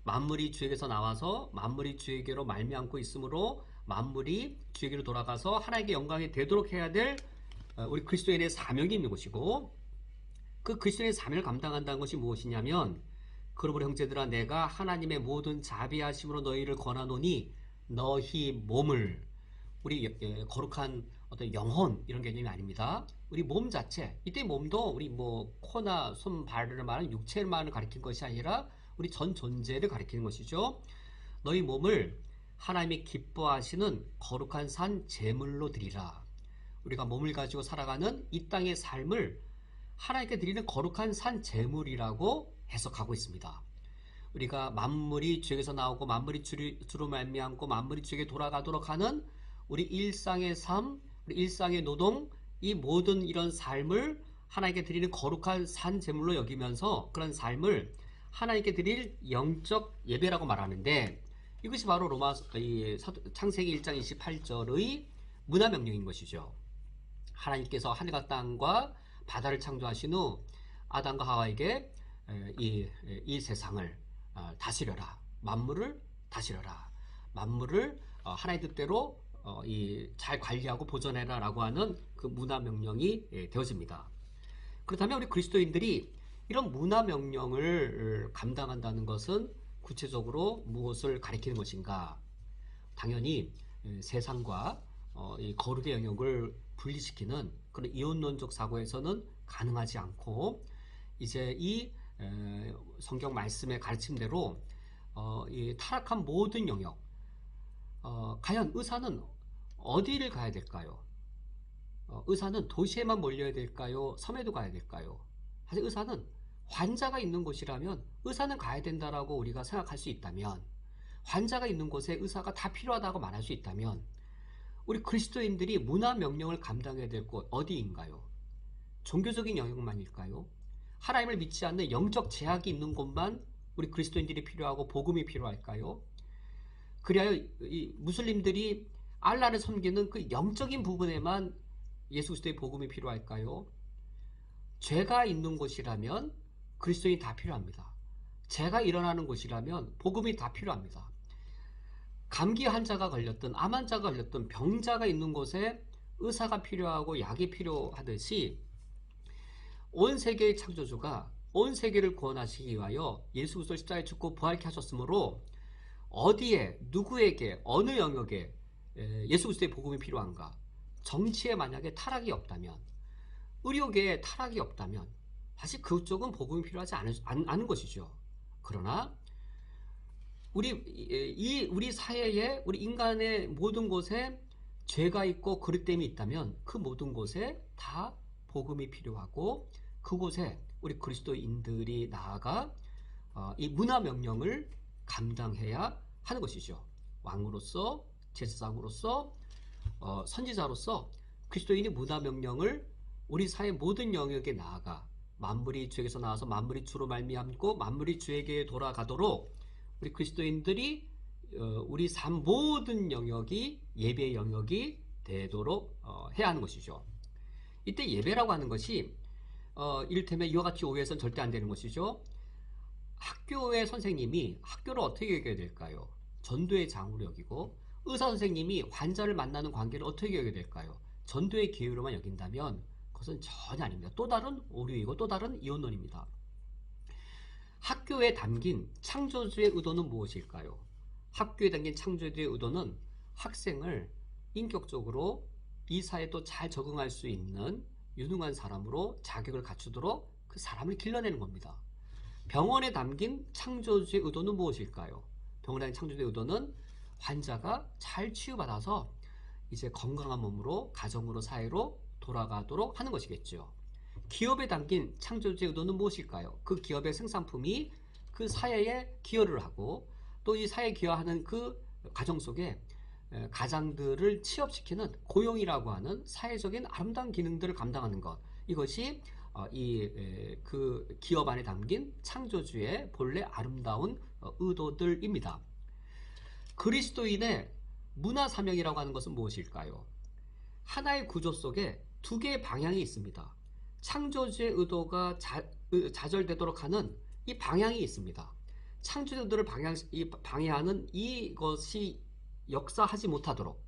만물이 주에게서 나와서 만물이 주에게로 말미암고 있으므로 만물이 주에게로 돌아가서 하나님께 영광이 되도록 해야 될 우리 그리스도인의 사명이 있는 것이고, 그 그리스도인의 사명을 감당한다는 것이 무엇이냐면, 그러므로 형제들아 내가 하나님의 모든 자비하심으로 너희를 권하노니 너희 몸을, 우리 거룩한 어떤 영혼 이런 개념이 아닙니다. 우리 몸 자체, 이때 몸도 우리 뭐 코나 손, 발을 말하는 육체만을 가리킨 것이 아니라 우리 전 존재를 가리키는 것이죠. 너희 몸을 하나님이 기뻐하시는 거룩한 산 제물로 드리라. 우리가 몸을 가지고 살아가는 이 땅의 삶을 하나님께 드리는 거룩한 산 제물이라고 해석하고 있습니다. 우리가 만물이 주에게서 나오고 만물이 주로 말미암고 만물이 주에게 돌아가도록 하는 우리 일상의 삶, 우리 일상의 노동, 이 모든 이런 삶을 하나님께 드리는 거룩한 산 제물로 여기면서 그런 삶을 하나님께 드릴 영적 예배라고 말하는데, 이것이 바로 창세기 1장 28절의 문화명령인 것이죠. 하나님께서 하늘과 땅과 바다를 창조하신 후 아담과 하와에게 이 세상을 다스려라, 만물을 다스려라, 만물을 하나의 뜻대로 잘 관리하고 보존해라 라고 하는 그 문화명령이 되어집니다. 그렇다면 우리 그리스도인들이 이런 문화명령을 감당한다는 것은 구체적으로 무엇을 가리키는 것인가? 당연히 세상과 이 거룩의 영역을 분리시키는 그런 이혼론적 사고에서는 가능하지 않고, 이제 이 성경 말씀의 가르침대로 이 타락한 모든 영역, 과연 의사는 어디를 가야 될까요? 의사는 도시에만 몰려야 될까요? 섬에도 가야 될까요? 사실 의사는 환자가 있는 곳이라면 의사는 가야 된다라고 우리가 생각할 수 있다면, 환자가 있는 곳에 의사가 다 필요하다고 말할 수 있다면, 우리 그리스도인들이 문화 명령을 감당해야 될 곳 어디인가요? 종교적인 영역만일까요? 하나님을 믿지 않는 영적 제약이 있는 곳만 우리 그리스도인들이 필요하고 복음이 필요할까요? 그리하여 이 무슬림들이 알라를 섬기는 그 영적인 부분에만 예수 그리스도의 복음이 필요할까요? 죄가 있는 곳이라면 그리스도인이 다 필요합니다. 죄가 일어나는 곳이라면 복음이 다 필요합니다. 감기 환자가 걸렸든 암 환자가 걸렸든 병자가 있는 곳에 의사가 필요하고 약이 필요하듯이 온 세계의 창조주가 온 세계를 구원하시기 위하여 예수 그리스도 십자가에 죽고 부활케 하셨으므로 어디에, 누구에게, 어느 영역에 예수 그리스도의 복음이 필요한가? 정치에 만약에 타락이 없다면, 의료계에 타락이 없다면 사실 그쪽은 복음이 필요하지 않은 것이죠. 그러나 우리 사회에, 우리 인간의 모든 곳에 죄가 있고 그릇됨이 있다면 그 모든 곳에 다 복음이 필요하고, 그곳에 우리 그리스도인들이 나아가 이 문화 명령을 감당해야 하는 것이죠. 왕으로서, 제사장으로서, 선지자로서 그리스도인이 문화 명령을 우리 사회 모든 영역에 나아가 만물이 주에게서 나와서 만물이 주로 말미암고 만물이 주에게 돌아가도록 우리 그리스도인들이 우리 삶 모든 영역이 예배의 영역이 되도록 해야 하는 것이죠. 이때 예배라고 하는 것이 이를테면 이와 같이 오해해서는 절대 안 되는 것이죠. 학교의 선생님이 학교를 어떻게 여겨야 될까요? 전도의 장으로 여기고, 의사 선생님이 환자를 만나는 관계를 어떻게 여겨야 될까요? 전도의 기회로만 여긴다면 그것은 전혀 아닙니다. 또 다른 오류이고 또 다른 이혼론입니다. 학교에 담긴 창조주의 의도는 무엇일까요? 학교에 담긴 창조주의 의도는 학생을 인격적으로 이 사회에 또 잘 적응할 수 있는 유능한 사람으로 자격을 갖추도록 그 사람을 길러내는 겁니다. 병원에 담긴 창조주의 의도는 무엇일까요? 병원에 담긴 창조주의 의도는 환자가 잘 치유받아서 이제 건강한 몸으로 가정으로 사회로 돌아가도록 하는 것이겠죠. 기업에 담긴 창조주의 의도는 무엇일까요? 그 기업의 생산품이 그 사회에 기여를 하고 또 이 사회에 기여하는 그 가정 속에 가장들을 취업시키는 고용이라고 하는 사회적인 아름다운 기능들을 감당하는 것, 이것이 그 기업 안에 담긴 창조주의 본래 아름다운 의도들입니다. 그리스도인의 문화 사명이라고 하는 것은 무엇일까요? 하나의 구조 속에 두 개의 방향이 있습니다. 창조주의 의도가 좌절되도록 하는 이 방향이 있습니다. 창조주의 의도를 방해하는 이것이 역사하지 못하도록,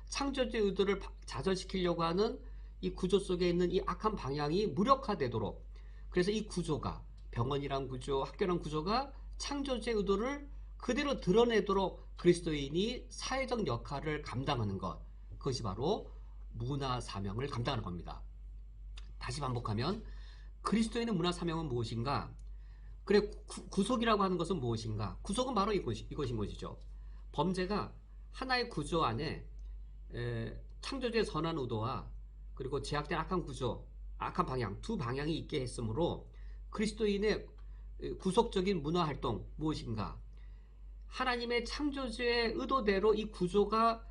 창조주의 의도를 좌절시키려고 하는 이 구조 속에 있는 이 악한 방향이 무력화되도록, 그래서 이 구조가, 병원이란 구조, 학교란 구조가 창조주의 의도를 그대로 드러내도록 그리스도인이 사회적 역할을 감당하는 것, 그것이 바로 문화 사명을 감당하는 겁니다. 다시 반복하면 그리스도인의 문화 사명은 무엇인가? 그래, 구속이라고 하는 것은 무엇인가? 구속은 바로 이것인 것이죠. 범죄가 하나의 구조 안에 창조주의 선한 의도와 그리고 제약된 악한 구조, 악한 방향, 두 방향이 있게 했으므로 그리스도인의 구속적인 문화 활동 무엇인가? 하나님의 창조주의 의도대로 이 구조가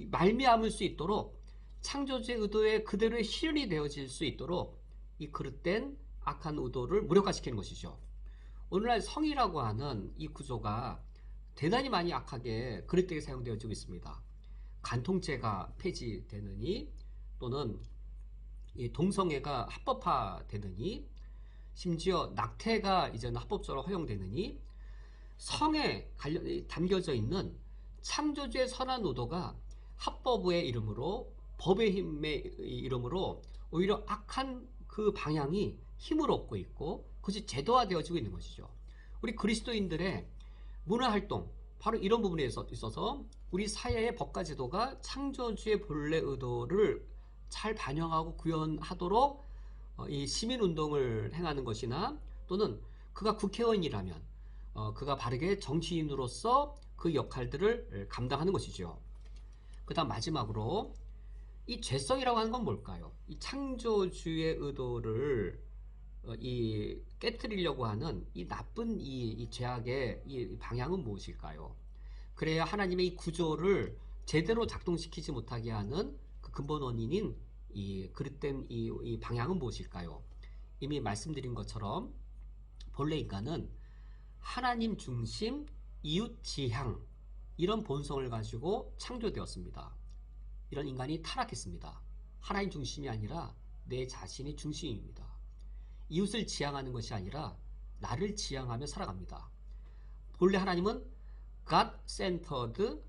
말미암을 수 있도록, 창조주의 의도에 그대로의 실현이 되어질 수 있도록 이 그릇된 악한 의도를 무력화시키는 것이죠. 오늘날 성이라고 하는 이 구조가 대단히 많이 악하게 그릇되게 사용되어지고 있습니다. 간통죄가 폐지되느니, 또는 이 동성애가 합법화되느니, 심지어 낙태가 이제는 합법적으로 허용되느니, 성에 담겨져 있는 창조주의 선한 의도가 합법의 이름으로, 법의 힘의 이름으로 오히려 악한 그 방향이 힘을 얻고 있고 그것이 제도화되어지고 있는 것이죠. 우리 그리스도인들의 문화활동, 바로 이런 부분에 있어서 우리 사회의 법과 제도가 창조주의 본래 의도를 잘 반영하고 구현하도록 이 시민운동을 행하는 것이나, 또는 그가 국회의원이라면 그가 바르게 정치인으로서 그 역할들을 감당하는 것이죠. 그 다음 마지막으로 이 죄성이라고 하는 건 뭘까요? 이 창조주의 의도를 깨트리려고 하는 이 나쁜 이 죄악의 이 방향은 무엇일까요? 그래야 하나님의 이 구조를 제대로 작동시키지 못하게 하는 그 근본 원인인 이 그릇된 이 방향은 무엇일까요? 이미 말씀드린 것처럼 본래 인간은 하나님 중심, 이웃 지향, 이런 본성을 가지고 창조되었습니다. 이런 인간이 타락했습니다. 하나님 중심이 아니라 내 자신이 중심입니다. 이웃을 지향하는 것이 아니라 나를 지향하며 살아갑니다. 본래 하나님은 God-centered,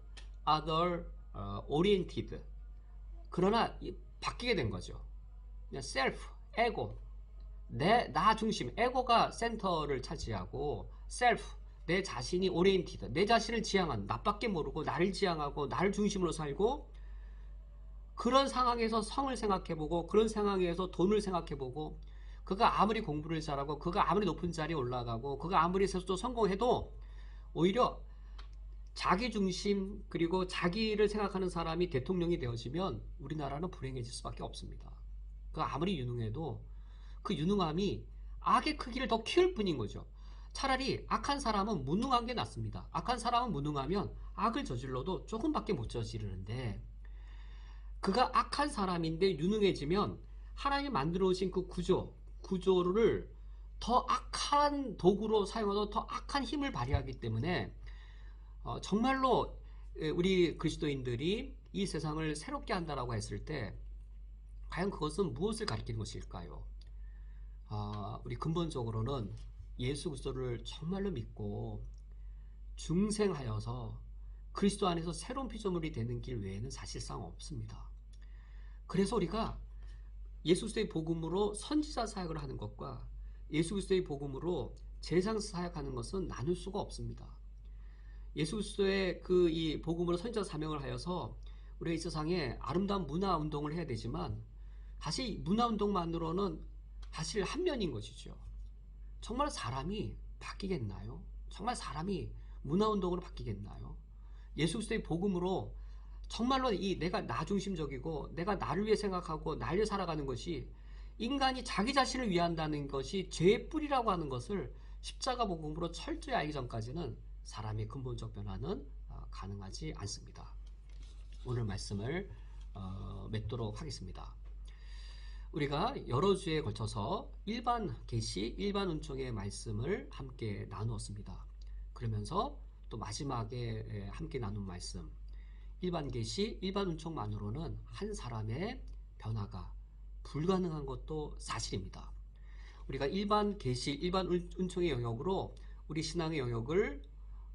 other-oriented. 그러나 바뀌게 된 거죠. 그냥 self, 에고, 나 중심, 에고가 센터를 차지하고 self, 내 자신이 oriented, 내 자신을 지향한, 나밖에 모르고 나를 지향하고 나를 중심으로 살고, 그런 상황에서 성을 생각해보고, 그런 상황에서 돈을 생각해보고, 그가 아무리 공부를 잘하고, 그가 아무리 높은 자리에 올라가고, 그가 아무리 세수도 성공해도 오히려 자기 중심, 그리고 자기를 생각하는 사람이 대통령이 되어지면 우리나라는 불행해질 수밖에 없습니다. 그가 아무리 유능해도 그 유능함이 악의 크기를 더 키울 뿐인 거죠. 차라리 악한 사람은 무능한 게 낫습니다. 악한 사람은 무능하면 악을 저질러도 조금밖에 못 저지르는데, 그가 악한 사람인데 유능해지면 하나님이 만들어 오신 그 구조를 더 악한 도구로 사용하고 더 악한 힘을 발휘하기 때문에 정말로 우리 그리스도인들이 이 세상을 새롭게 한다라고 했을 때 과연 그것은 무엇을 가리키는 것일까요? 우리 근본적으로는 예수 그리스도를 정말로 믿고 중생하여서 그리스도 안에서 새로운 피조물이 되는 길 외에는 사실상 없습니다. 그래서 우리가 예수 그리스도의 복음으로 선지자 사역을 하는 것과 예수 그리스도의 복음으로 제사장 사역하는 것은 나눌 수가 없습니다. 예수 그리스도의 이 복음으로 선지자 사명을 하여서 우리가 이 세상에 아름다운 문화 운동을 해야 되지만, 사실 문화 운동만으로는 사실 한 면인 것이죠. 정말 사람이 바뀌겠나요? 정말 사람이 문화 운동으로 바뀌겠나요? 예수 그리스도의 복음으로 정말로 이 내가 나 중심적이고 내가 나를 위해 생각하고 나를 살아가는 것이 인간이 자기 자신을 위한다는 것이 죄의 뿌리라고 하는 것을 십자가 복음으로 철저히 알기 전까지는 사람의 근본적 변화는 가능하지 않습니다. 오늘 말씀을 맺도록 하겠습니다. 우리가 여러 주에 걸쳐서 일반 계시, 일반 은총의 말씀을 함께 나누었습니다. 그러면서 또 마지막에 함께 나눈 말씀, 일반 계시, 일반 은총만으로는 한 사람의 변화가 불가능한 것도 사실입니다. 우리가 일반 계시, 일반 은총의 영역으로 우리 신앙의 영역을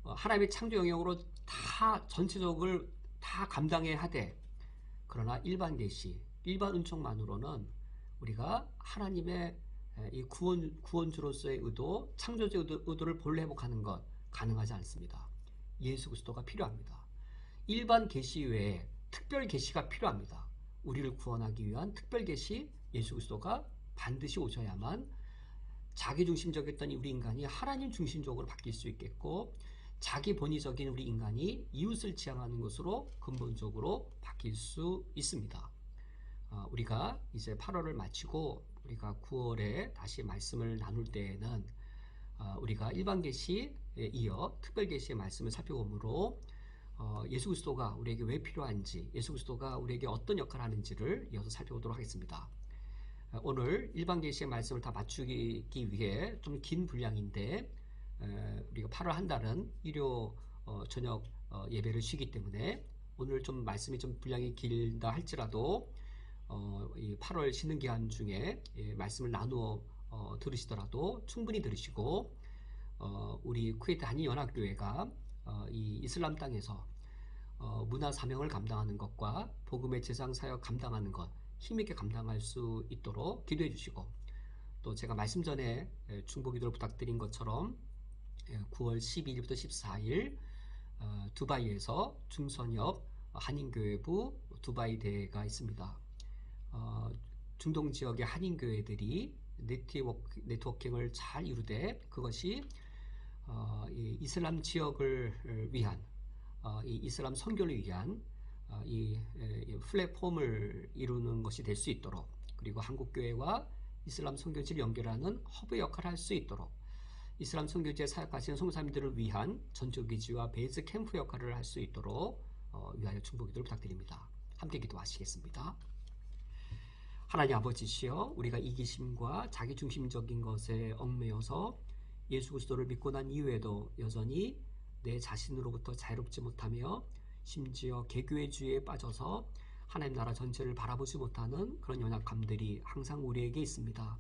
하나님의 창조 영역으로 다 전체적으로 다 감당해야 하되, 그러나 일반 계시, 일반 은총만으로는 우리가 하나님의 이 구원주로서의 의도, 창조적 의도를 본래 회복하는 것 가능하지 않습니다. 예수 그리스도가 필요합니다. 일반 계시 외에 특별 계시가 필요합니다. 우리를 구원하기 위한 특별 계시, 예수 그리스도가 반드시 오셔야만 자기 중심적이었던 우리 인간이 하나님 중심적으로 바뀔 수 있겠고, 자기 본의적인 우리 인간이 이웃을 지향하는 것으로 근본적으로 바뀔 수 있습니다. 우리가 이제 8월을 마치고 우리가 9월에 다시 말씀을 나눌 때에는 우리가 일반 계시에 이어 특별 계시의 말씀을 살펴보므로 예수 그리스도가 우리에게 왜 필요한지, 예수 그리스도가 우리에게 어떤 역할을 하는지를 이어서 살펴보도록 하겠습니다. 오늘 일반 계시의 말씀을 다 맞추기 위해 좀 긴 분량인데, 우리가 8월 한 달은 일요 저녁 예배를 쉬기 때문에 오늘 좀 말씀이 좀 분량이 길다 할지라도 이 8월 쉬는 기간 중에 말씀을 나누어 들으시더라도 충분히 들으시고, 우리 쿠웨이트 한인연합교회가 이 이슬람 땅에서 문화 사명을 감당하는 것과 복음의 제상 사역 감당하는 것 힘있게 감당할 수 있도록 기도해 주시고, 또 제가 말씀 전에 중보기도를 부탁드린 것처럼 9월 12일부터 14일 두바이에서 중선협 한인교회부 두바이 대회가 있습니다. 중동 지역의 한인교회들이 네트워킹을 잘 이루되, 그것이 이 이슬람 지역을 위한 이 이슬람 선교를 위한 이 플랫폼을 이루는 것이 될 수 있도록, 그리고 한국교회와 이슬람 선교지를 연결하는 허브 역할을 할 수 있도록, 이슬람 선교지에 사역하시는 성도님들을 위한 전초기지와 베이스 캠프 역할을 할 수 있도록 위하여 중보기도를 부탁드립니다. 함께 기도하시겠습니다. 하나님 아버지시여, 우리가 이기심과 자기중심적인 것에 얽매여서 예수 그리스도를 믿고 난 이후에도 여전히 내 자신으로부터 자유롭지 못하며 심지어 개교회주의에 빠져서 하나님 나라 전체를 바라보지 못하는 그런 연약함들이 항상 우리에게 있습니다.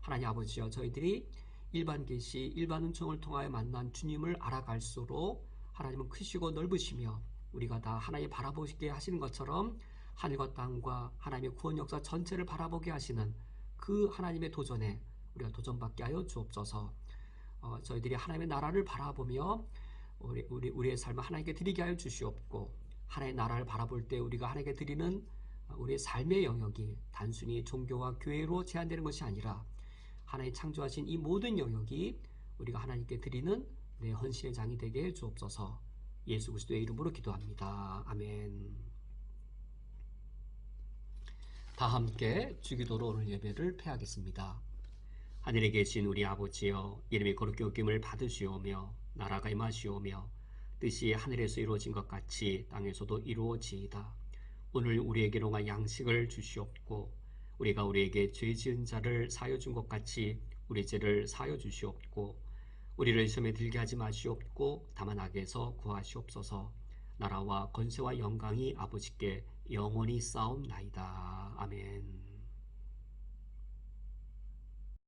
하나님 아버지여, 저희들이 일반 계시, 일반 은총을 통하여 만난 주님을 알아갈수록 하나님은 크시고 넓으시며 우리가 다 하나님 바라보시게 하시는 것처럼 하늘과 땅과 하나님의 구원 역사 전체를 바라보게 하시는 그 하나님의 도전에 우리가 도전받게 하여 주옵소서. 저희들이 하나님의 나라를 바라보며 우리의 삶을 하나님께 드리게 하여 주시옵고, 하나님의 나라를 바라볼 때 우리가 하나님께 드리는 우리의 삶의 영역이 단순히 종교와 교회로 제한되는 것이 아니라 하나님 창조하신 이 모든 영역이 우리가 하나님께 드리는 내 헌신의 장이 되게 해 주옵소서. 예수 그리스도의 이름으로 기도합니다. 아멘. 다 함께 주기도로 오늘 예배를 폐하겠습니다. 하늘에 계신 우리 아버지여, 이름이 거룩히 여김을 받으시오며 나라가 임하시오며 뜻이 하늘에서 이루어진 것 같이 땅에서도 이루어지이다. 오늘 우리에게 농한 양식을 주시옵고, 우리가 우리에게 죄 지은 자를 사하여 준 것 같이 우리 죄를 사하여 주시옵고, 우리를 시험에 들게 하지 마시옵고 다만 악에서 구하시옵소서. 나라와 권세와 영광이 아버지께 영원히 쌓옵나이다. 아멘.